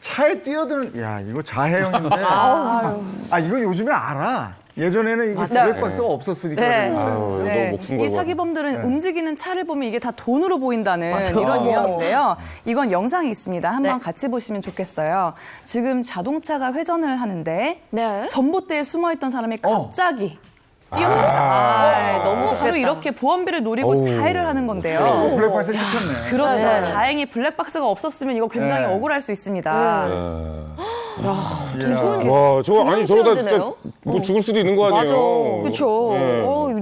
차에 뛰어드는, 이거 자해형인데. 이거 요즘에 알아. 예전에는 이게 블랙박스가 없었으니까. 너무 목숨 이 걸고. 사기범들은 움직이는 차를 보면 이게 다 돈으로 보인다는 이런 유형인데요. 이건 영상이 있습니다. 한번 같이 보시면 좋겠어요. 지금 자동차가 회전을 하는데 전봇대에 숨어있던 사람이 갑자기 뛰어듭니다. 너무 바로 이렇게 보험비를 노리고 자해를 하는 건데요. 블랙박스에 찍혔네. 그렇죠. 다행히 블랙박스가 없었으면 이거 굉장히 억울할 수 있습니다. 와, 저러다 진짜 뭐 죽을 수도 있는 거 아니에요? 그렇죠.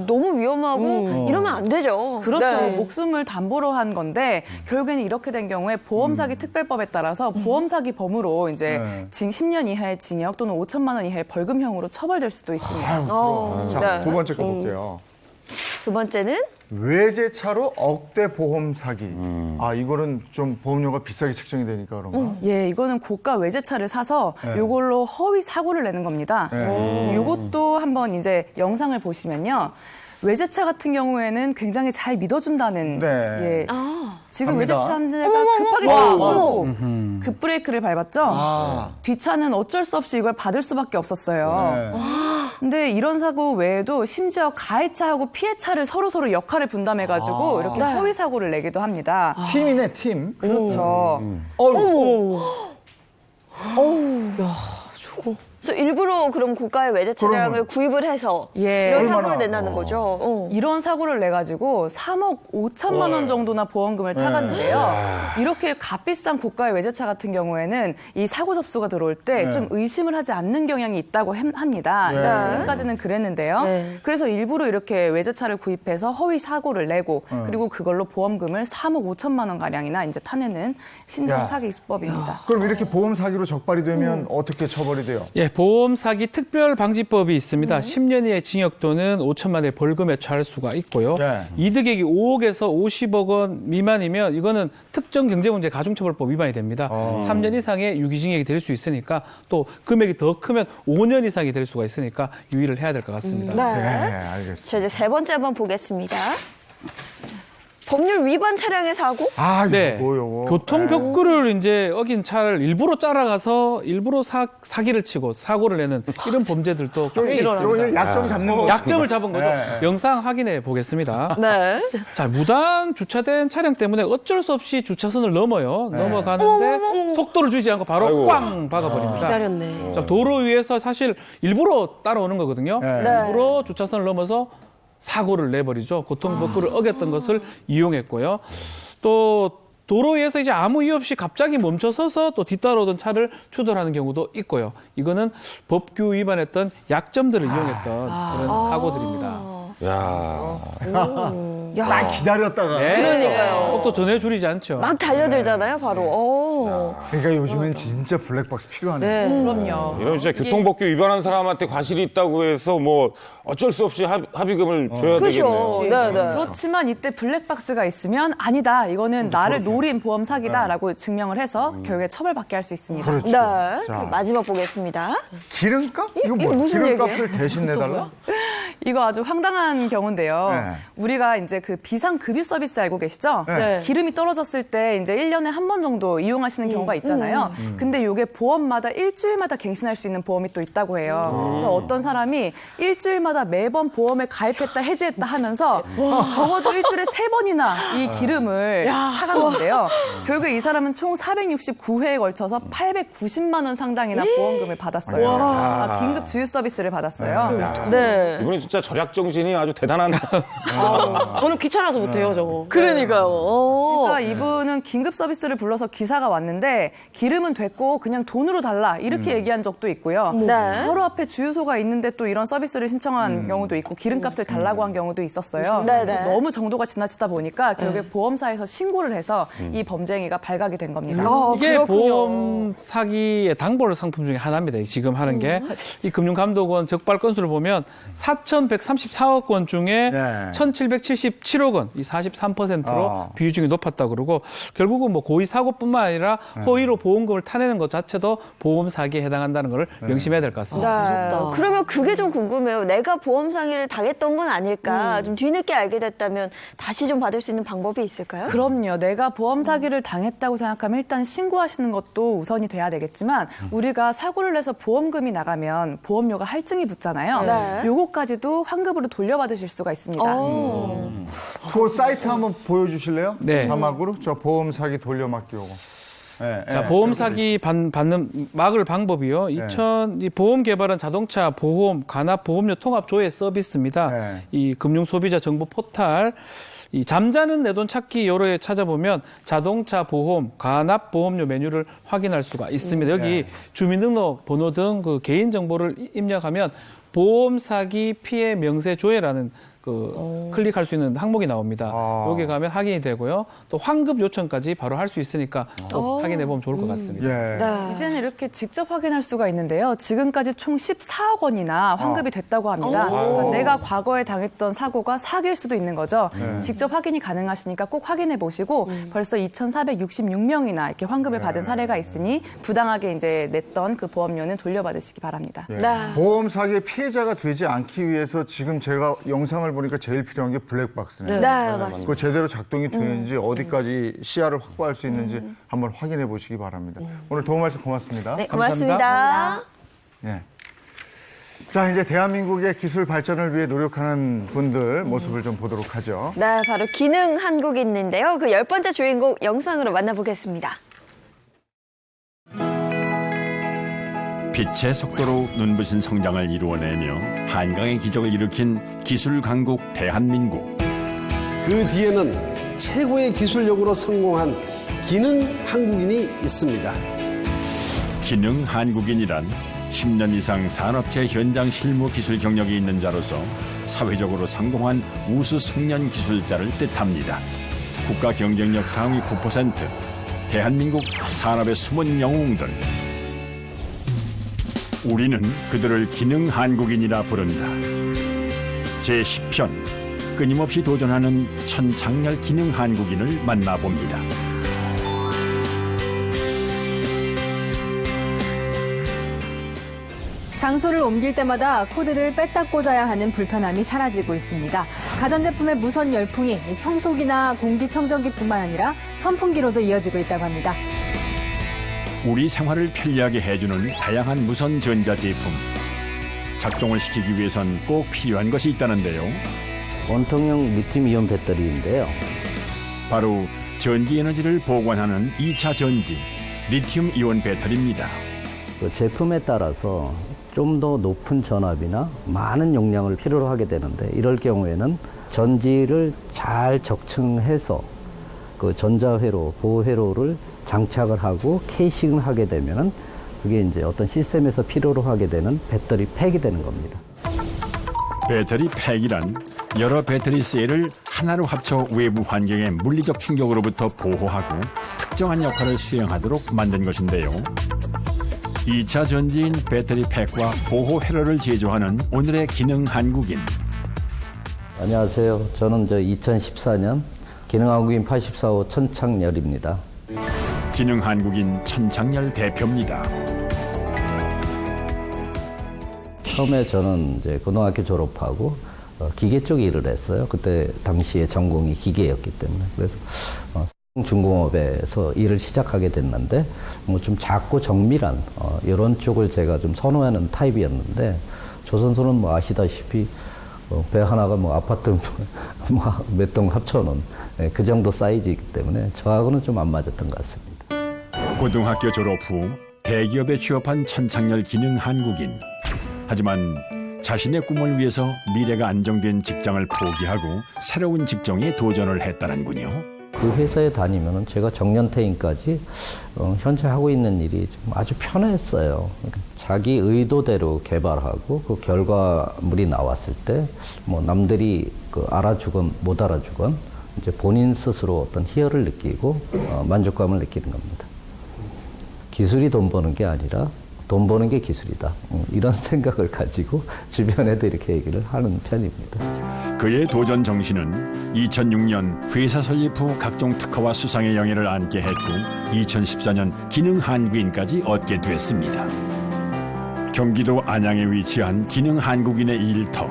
너무 위험하고 이러면 안 되죠. 그렇죠. 목숨을 담보로 한 건데 결국에는 이렇게 된 경우에 보험사기 특별법에 따라서 보험사기 범으로 이제 10년 이하의 징역 또는 5천만 원 이하의 벌금형으로 처벌될 수도 있습니다. 자, 두 번째 거 볼게요. 두 번째는 외제차로 억대 보험 사기. 이거는 좀 보험료가 비싸게 책정이 되니까 그런가? 예, 이거는 고가 외제차를 사서 네. 요걸로 허위 사고를 내는 겁니다. 요것도 한번 이제 영상을 보시면요. 외제차 같은 경우에는 굉장히 잘 믿어준다는 예. 지금 갑니다. 외제차 한 대가 급하게 나와고 급브레이크를 밟았죠. 뒷차는 어쩔 수 없이 이걸 받을 수밖에 없었어요. 근데 이런 사고 외에도 심지어 가해차하고 피해차를 서로 역할을 분담해가지고 이렇게 허위 사고를 내기도 합니다. 팀이네, 팀. 그렇죠. 그래서 일부러 그럼 고가의 외제 차량을 구입을 해서 이런 사고를 낸다는 거죠. 이런 사고를 내가지고 3억 5천만 원 정도나 보험금을 타갔는데요. 이렇게 값비싼 고가의 외제차 같은 경우에는 이 사고 접수가 들어올 때 좀 의심을 하지 않는 경향이 있다고 합니다. 지금까지는 그랬는데요. 그래서 일부러 이렇게 외제차를 구입해서 허위 사고를 내고 그리고 그걸로 보험금을 3억 5천만 원 가량이나 이제 타내는 신종 사기 수법입니다. 그럼 이렇게 보험 사기로 적발이 되면 어떻게 처벌이 돼요? 예, 보험 사기 특별방지법이 있습니다. 10년 이하의 징역 또는 5천만 원의 벌금에 처할 수가 있고요. 이득액이 5억에서 50억 원 미만이면 이거는 특정경제문제 가중처벌법 위반이 됩니다. 3년 이상의 유기징역이 될 수 있으니까 또 금액이 더 크면 5년 이상이 될 수가 있으니까 유의를 해야 될 것 같습니다. 알겠습니다. 자, 이제 세 번째 한번 보겠습니다. 법률 위반 차량의 사고? 네. 교통벽구를 이제 어긴 차를 일부러 따라가서 일부러 사기를 치고 사고를 내는 이런 범죄들도 꽤 있습니다. 약점 잡는 거. 약점을 잡은 거죠. 영상 확인해 보겠습니다. 네. 자, 무단 주차된 차량 때문에 어쩔 수 없이 주차선을 넘어요. 넘어가는데 속도를 주지 않고 바로 꽝 박아버립니다. 기다렸네. 자, 도로 위에서 사실 일부러 따라오는 거거든요. 일부러 주차선을 넘어서 사고를 내버리죠. 교통법규를 어겼던 것을 이용했고요. 또 도로 위에서 이제 아무 이유 없이 갑자기 멈춰서서 또 뒤따라오던 차를 추돌하는 경우도 있고요. 이거는 법규 위반했던 약점들을 이용했던 그런 사고들입니다. 딱 기다렸다가. 그러니까요. 속도 전혀 줄이지 않죠. 막 달려들잖아요, 바로. 그러니까 요즘엔 진짜 블랙박스 필요하네요. 네, 그럼요. 이런 진짜 교통법규 위반한 사람한테 과실이 있다고 해서 뭐 어쩔 수 없이 합의금을 줘야 되겠네요. 그렇지만 이때 블랙박스가 있으면 아니다. 이거는 나를 노린 보험 사기다라고 증명을 해서 결국에 처벌받게 할 수 있습니다. 그렇죠. 네. 자. 마지막 보겠습니다. 기름값? 이거 뭐야? 무슨 기름값을 대신 내달라? 이거 아주 황당한 경우인데요. 우리가 이제 그 비상급유 서비스 알고 계시죠? 기름이 떨어졌을 때 이제 1년에 한 번 정도 이용하시는 경우가 있잖아요. 근데 이게 보험마다 일주일마다 갱신할 수 있는 보험이 또 있다고 해요. 그래서 어떤 사람이 일주일마다 매번 보험에 가입했다 해지했다 하면서 적어도 일주일에 3번이나 이 기름을 타간 건데요. 결국에 이 사람은 총 469회에 걸쳐서 890만 원 상당이나 보험금을 받았어요. 긴급 주유 서비스를 받았어요. 네. 이분은 진짜 절약 정신이 아주 대단한. 저는 귀찮아서 못해요, 저거. 그러니까요. 그러니까 이분은 긴급 서비스를 불러서 기사가 왔는데 기름은 됐고 그냥 돈으로 달라 이렇게 얘기한 적도 있고요. 바로 앞에 주유소가 있는데 또 이런 서비스를 신청한 경우도 있고 기름값을 달라고 한 경우도 있었어요. 너무 정도가 지나치다 보니까 결국에 보험사에서 신고를 해서 이 범죄 행위가 발각이 된 겁니다. 이게 그렇군요. 보험 사기의 당벌 상품 중에 하나입니다. 지금 하는 게. 이 금융감독원 적발 건수를 보면 4,134억 원 중에 1,777억 원, 이 43%로 비중이 높았다고 그러고 결국은 뭐 고의 사고뿐만 아니라 허위로 보험금을 타내는 것 자체도 보험 사기에 해당한다는 걸 명심해야 될 것 같습니다. 그러면 그게 좀 궁금해요. 내가 보험 사기를 당했던 건 아닐까? 좀 뒤늦게 알게 됐다면 다시 좀 받을 수 있는 방법이 있을까요? 그럼요. 내가 보험 사기를 당했다고 생각하면 일단 신고하시는 것도 우선이 돼야 되겠지만 우리가 사고를 내서 보험금이 나가면 보험료가 할증이 붙잖아요. 요거까지도 환급으로 돌려받으실 수가 있습니다. 그 사이트 한번 보여주실래요? 네. 자막으로 저 보험 사기 돌려막기 요거. 자, 보험 사기 막을 방법이요. 이 보험 개발은 자동차 보험 간합 보험료 통합 조회 서비스입니다. 이 금융 소비자 정보 포탈 이 잠자는 내 돈 찾기 요로에 찾아보면 자동차 보험 간합 보험료 메뉴를 확인할 수가 있습니다. 여기 주민등록 번호 등 그 개인 정보를 입력하면 보험 사기 피해 명세 조회라는 클릭할 수 있는 항목이 나옵니다. 여기 가면 확인이 되고요. 또 환급 요청까지 바로 할 수 있으니까 꼭 확인해 보면 좋을 것 같습니다. 이제는 이렇게 직접 확인할 수가 있는데요. 지금까지 총 14억 원이나 환급이 됐다고 합니다. 그러니까 내가 과거에 당했던 사고가 사기일 수도 있는 거죠. 직접 확인이 가능하시니까 꼭 확인해 보시고 벌써 2,466명이나 이렇게 환급을 받은 사례가 있으니 부당하게 이제 냈던 그 보험료는 돌려받으시기 바랍니다. 보험 사기의 피해자가 되지 않기 위해서 지금 제가 영상을 보니까 제일 필요한 게 블랙박스네요. 맞습니다. 그거 제대로 작동이 되는지 어디까지 시야를 확보할 수 있는지 한번 확인해 보시기 바랍니다. 오늘 도움 말씀 고맙습니다. 네, 고맙습니다. 네. 자, 이제 대한민국의 기술 발전을 위해 노력하는 분들 모습을 좀 보도록 하죠. 네, 바로 기능 한국인인데요. 그 10번째 주인공 영상으로 만나보겠습니다. 빛의 속도로 눈부신 성장을 이루어내며 한강의 기적을 일으킨 기술 강국 대한민국. 그 뒤에는 최고의 기술력으로 성공한 기능 한국인이 있습니다. 기능 한국인이란 10년 이상 산업체 현장 실무 기술 경력이 있는 자로서 사회적으로 성공한 우수 숙련 기술자를 뜻합니다. 국가 경쟁력 상위 9%, 대한민국 산업의 숨은 영웅들. 우리는 그들을 기능 한국인이라 부른다. 제10편, 끊임없이 도전하는 천창렬 기능 한국인을 만나봅니다. 장소를 옮길 때마다 코드를 뺐다 꽂아야 하는 불편함이 사라지고 있습니다. 가전제품의 무선 열풍이 청소기나 공기청정기뿐만 아니라 선풍기로도 이어지고 있다고 합니다. 우리 생활을 편리하게 해주는 다양한 무선 전자제품. 작동을 시키기 위해선 꼭 필요한 것이 있다는데요. 원통형 리튬이온 배터리인데요. 바로 전기 에너지를 보관하는 2차 전지, 리튬이온 배터리입니다. 그 제품에 따라서 좀 더 높은 전압이나 많은 용량을 필요로 하게 되는데 이럴 경우에는 전지를 잘 적층해서 그 전자회로, 보호회로를 장착을 하고 케이싱을 하게 되면은 그게 이제 어떤 시스템에서 필요로 하게 되는 배터리 팩이 되는 겁니다. 배터리 팩이란 여러 배터리 셀을 하나로 합쳐 외부 환경의 물리적 충격으로부터 보호하고 특정한 역할을 수행하도록 만든 것인데요. 2차 전지인 배터리 팩과 보호 회로를 제조하는 오늘의 기능 한국인. 안녕하세요. 저는 2014년 기능 한국인 84호 천창렬입니다. 기능 한국인 천창렬 대표입니다. 처음에 저는 이제 고등학교 졸업하고 기계 쪽 일을 했어요. 그때 당시에 전공이 기계였기 때문에. 그래서 중공업에서 일을 시작하게 됐는데 뭐 좀 작고 정밀한 이런 쪽을 제가 좀 선호하는 타입이었는데 조선소는 뭐 아시다시피 배 하나가 뭐 아파트 몇 동 합쳐놓은 그 정도 사이즈이기 때문에 저하고는 좀 안 맞았던 것 같습니다. 고등학교 졸업 후 대기업에 취업한 천창렬 기능 한국인. 하지만 자신의 꿈을 위해서 미래가 안정된 직장을 포기하고 새로운 직종에 도전을 했다는군요. 그 회사에 다니면은 제가 정년퇴임까지 현재 하고 있는 일이 좀 아주 편했어요. 자기 의도대로 개발하고 그 결과물이 나왔을 때 뭐 남들이 알아주건 못 알아주건 이제 본인 스스로 어떤 희열을 느끼고 만족감을 느끼는 겁니다. 기술이 돈 버는 게 아니라 돈 버는 게 기술이다. 이런 생각을 가지고 주변에도 이렇게 얘기를 하는 편입니다. 그의 도전 정신은 2006년 회사 설립 후 각종 특허와 수상의 영예를 안게 했고 2014년 기능 한국인까지 얻게 됐습니다. 경기도 안양에 위치한 기능 한국인의 일터.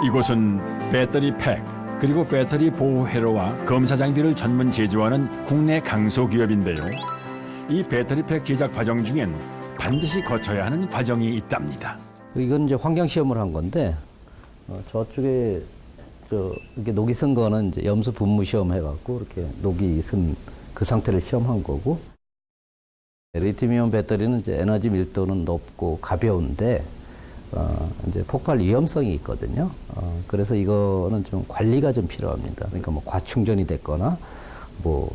이곳은 배터리 팩 그리고 배터리 보호 회로와 검사 장비를 전문 제조하는 국내 강소 기업인데요. 이 배터리 팩 제작 과정 중엔 반드시 거쳐야 하는 과정이 있답니다. 이건 이제 환경 시험을 한 건데 저쪽에 이렇게 녹이 쓴 거는 이제 염수 분무 시험 해갖고 이렇게 녹이 쓴 그 상태를 시험한 거고 리튬이온 배터리는 이제 에너지 밀도는 높고 가벼운데 이제 폭발 위험성이 있거든요. 그래서 이거는 좀 관리가 좀 필요합니다. 그러니까 뭐 과충전이 됐거나 뭐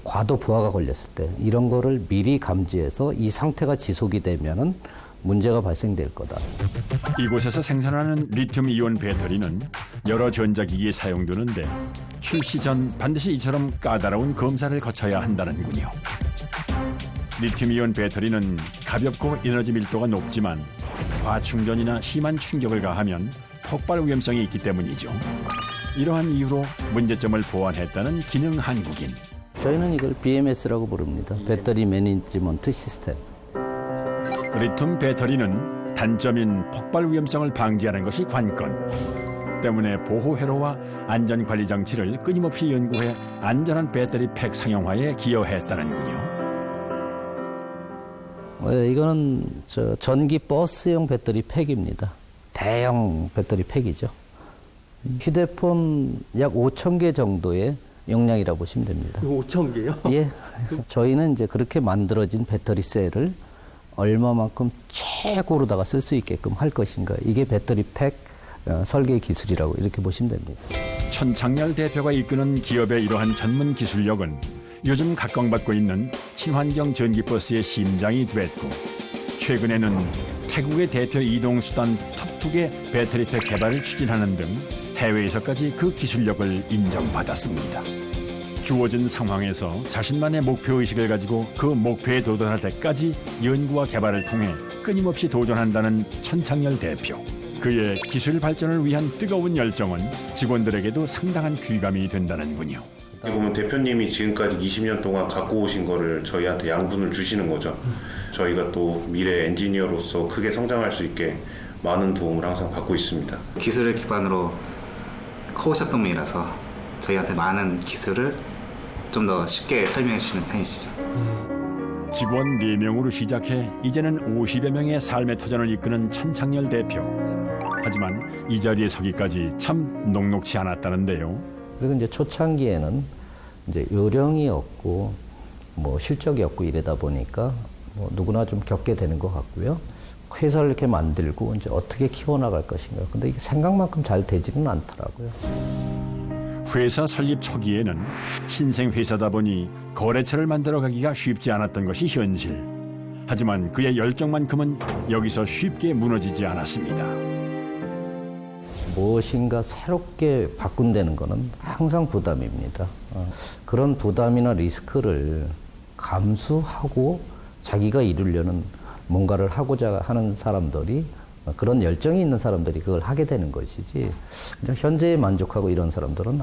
과도 부하가 걸렸을 때 이런 거를 미리 감지해서 이 상태가 지속이 되면은 문제가 발생될 거다. 이곳에서 생산하는 리튬 이온 배터리는 여러 전자기기에 사용되는데 출시 전 반드시 이처럼 까다로운 검사를 거쳐야 한다는군요. 리튬 이온 배터리는 가볍고 에너지 밀도가 높지만 과충전이나 심한 충격을 가하면 폭발 위험성이 있기 때문이죠. 이러한 이유로 문제점을 보완했다는 기능 한국인. 저희는 이걸 BMS라고 부릅니다. 배터리 매니지먼트 시스템. 리튬 배터리는 단점인 폭발 위험성을 방지하는 것이 관건. 때문에 보호 회로와 안전 관리 장치를 끊임없이 연구해 안전한 배터리 팩 상용화에 기여했다는군요. 이거는 전기 버스용 배터리 팩입니다. 대형 배터리 팩이죠. 휴대폰 약 5,000개 정도의 용량이라고 보시면 됩니다. 5,000개요? 예. 저희는 이제 그렇게 만들어진 배터리 셀을 얼마만큼 최고로다가 쓸 수 있게끔 할 것인가. 이게 배터리 팩 설계 기술이라고 이렇게 보시면 됩니다. 천창렬 대표가 이끄는 기업의 이러한 전문 기술력은 요즘 각광받고 있는 친환경 전기버스의 심장이 됐고, 최근에는 태국의 대표 이동수단 툭툭의 배터리팩 개발을 추진하는 등 해외에서까지 그 기술력을 인정받았습니다. 주어진 상황에서 자신만의 목표의식을 가지고 그 목표에 도달할 때까지 연구와 개발을 통해 끊임없이 도전한다는 천창렬 대표. 그의 기술 발전을 위한 뜨거운 열정은 직원들에게도 상당한 귀감이 된다는군요. 보면 대표님이 지금까지 20년 동안 갖고 오신 거를 저희한테 양분을 주시는 거죠. 저희가 또 미래 엔지니어로서 크게 성장할 수 있게 많은 도움을 항상 받고 있습니다. 기술을 기반으로 커오셨던 분이라서 저희한테 많은 기술을 좀 더 쉽게 설명해 주시는 편이시죠. 직원 4명으로 시작해 이제는 50여 명의 삶의 터전을 이끄는 천창렬 대표. 하지만 이 자리에 서기까지 참 녹록치 않았다는데요. 그리고 이제 초창기에는 이제 요령이 없고 뭐 실적이 없고 이러다 보니까 뭐 누구나 좀 겪게 되는 것 같고요. 회사를 이렇게 만들고 이제 어떻게 키워나갈 것인가. 근데 이게 생각만큼 잘 되지는 않더라고요. 회사 설립 초기에는 신생 회사다 보니 거래처를 만들어가기가 쉽지 않았던 것이 현실. 하지만 그의 열정만큼은 여기서 쉽게 무너지지 않았습니다. 무엇인가 새롭게 바꾼다는 것은 항상 부담입니다. 그런 부담이나 리스크를 감수하고 자기가 이루려는 뭔가를 하고자 하는 사람들이, 그런 열정이 있는 사람들이 그걸 하게 되는 것이지, 그냥 현재에 만족하고 이런 사람들은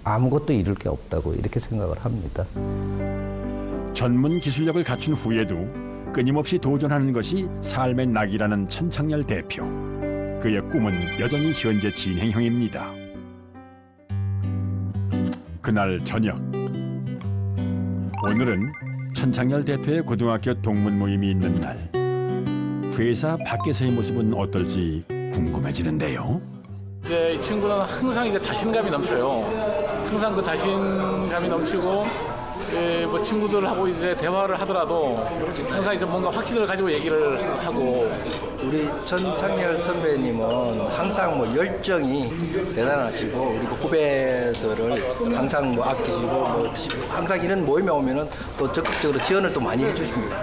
아무것도 이룰 게 없다고 이렇게 생각을 합니다. 전문 기술력을 갖춘 후에도 끊임없이 도전하는 것이 삶의 낙이라는 천창렬 대표. 그의 꿈은 여전히 현재 진행형입니다. 그날 저녁, 오늘은 천창렬 대표의 고등학교 동문 모임이 있는 날. 회사 밖에서의 모습은 어떨지 궁금해지는데요. 이제 이 친구는 항상 이제 자신감이 넘쳐요. 항상 그 자신감이 넘치고, 뭐 친구들하고 이제 대화를 하더라도 항상 이제 뭔가 확신을 가지고 얘기를 하고. 우리 천창렬 선배님은 항상 뭐 열정이 대단하시고, 우리 후배들을 항상 뭐 아끼시고, 뭐 항상 이런 모임에 오면은 또 적극적으로 지원을 또 많이 해주십니다.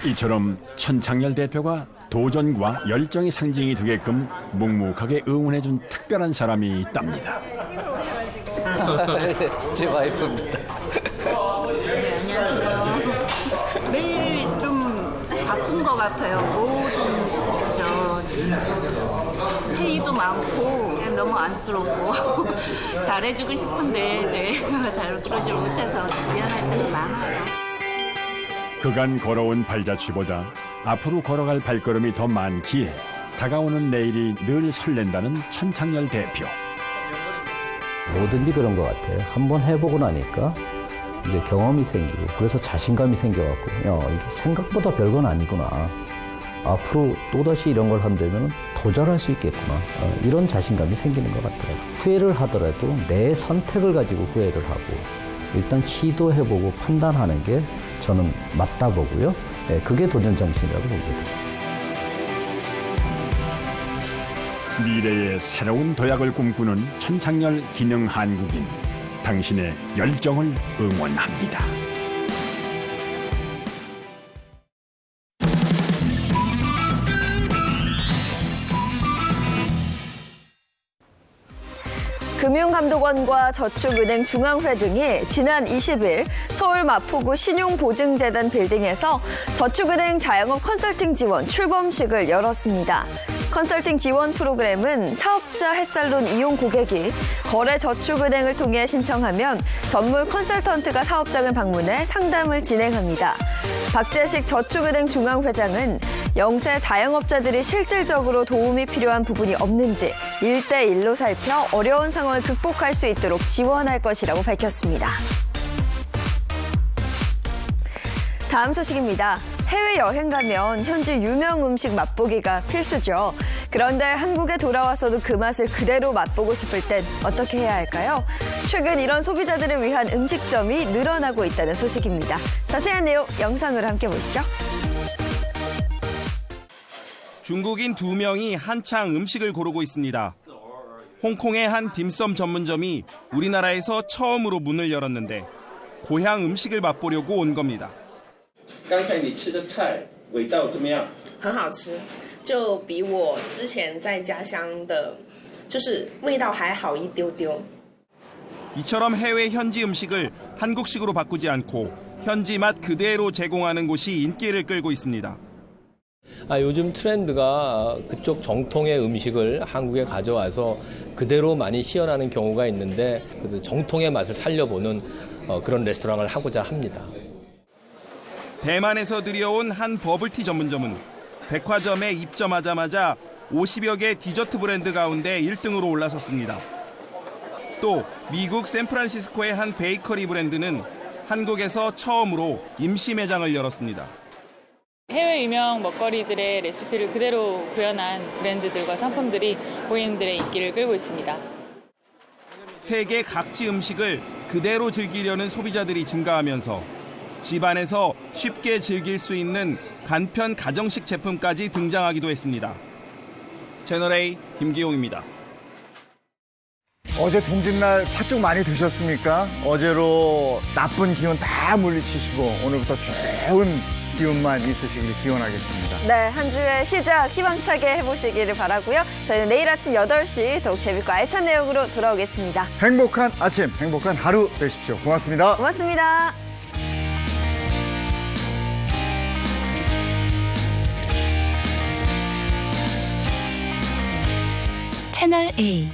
이처럼 천창렬 대표가 도전과 열정의 상징이 되게끔 묵묵하게 응원해준 특별한 사람이 있답니다. 제 와이프입니다. 네, 안녕하세요. 매일 좀 바쁜 것 같아요. 모든 회의도 많고 너무 안쓰럽고 잘해주고 싶은데 이제 잘 그러지 못해서 미안할 때는 많아요. 그간 걸어온 발자취보다 앞으로 걸어갈 발걸음이 더 많기에 다가오는 내일이 늘 설렌다는 천창렬 대표. 뭐든지 그런 것 같아요. 한번 해보고 나니까 이제 경험이 생기고, 그래서 자신감이 생겨갖고, 이게 생각보다 별건 아니구나. 앞으로 또다시 이런 걸 한다면 더 잘할 수 있겠구나. 이런 자신감이 생기는 것 같아요. 후회를 하더라도 내 선택을 가지고 후회를 하고, 일단 시도해보고 판단하는 게 저는 맞다 보고요. 그게 도전 정신이라고 봅니다. 미래의 새로운 도약을 꿈꾸는 천창렬 기능 한국인. 당신의 열정을 응원합니다. 금융감독원과 저축은행 중앙회 등이 지난 20일 서울 마포구 신용보증재단 빌딩에서 저축은행 자영업 컨설팅 지원 출범식을 열었습니다. 컨설팅 지원 프로그램은 사업자 햇살론 이용 고객이 거래저축은행을 통해 신청하면 전문 컨설턴트가 사업장을 방문해 상담을 진행합니다. 박재식 저축은행 중앙회장은 영세 자영업자들이 실질적으로 도움이 필요한 부분이 없는지 1대1로 살펴 어려운 상황을 극복할 수 있도록 지원할 것이라고 밝혔습니다. 다음 소식입니다. 해외여행 가면 현지 유명 음식 맛보기가 필수죠. 그런데 한국에 돌아와서도 그 맛을 그대로 맛보고 싶을 땐 어떻게 해야 할까요? 최근 이런 소비자들을 위한 음식점이 늘어나고 있다는 소식입니다. 자세한 내용 영상으로 함께 보시죠. 중국인 2명이 한창 음식을 고르고 있습니다. 홍콩의 한 딤섬 전문점이 우리나라에서 처음으로 문을 열었는데 고향 음식을 맛보려고 온 겁니다. 刚才你吃的菜味道怎么样？很好吃，就比我之前在家乡的，就是味道还好一丢丢。 이처럼 해외 현지 음식을 한국식으로 바꾸지 않고 현지 맛 그대로 제공하는 곳이 인기를 끌고 있습니다. 요즘 트렌드가 그쪽 정통의 음식을 한국에 가져와서 그대로 많이 시연하는 경우가 있는데 정통의 맛을 살려보는 그런 레스토랑을 하고자 합니다. 대만에서 들여온 한 버블티 전문점은 백화점에 입점하자마자 50여 개 디저트 브랜드 가운데 1등으로 올라섰습니다. 또 미국 샌프란시스코의 한 베이커리 브랜드는 한국에서 처음으로 임시 매장을 열었습니다. 해외 유명 먹거리들의 레시피를 그대로 구현한 브랜드들과 상품들이 고객님들의 인기를 끌고 있습니다. 세계 각지 음식을 그대로 즐기려는 소비자들이 증가하면서 집안에서 쉽게 즐길 수 있는 간편 가정식 제품까지 등장하기도 했습니다. 채널A 김기용입니다. 어제 동짓날 팥죽 많이 드셨습니까? 어제로 나쁜 기운 다 물리치시고 오늘부터 좋은 기운만 있으시길 기원하겠습니다. 네, 한 주의 시작 희망차게 해보시기를 바라고요. 저희는 내일 아침 8시 더욱 재밌고 알찬 내용으로 돌아오겠습니다. 행복한 아침, 행복한 하루 되십시오. 고맙습니다. 고맙습니다. 채널A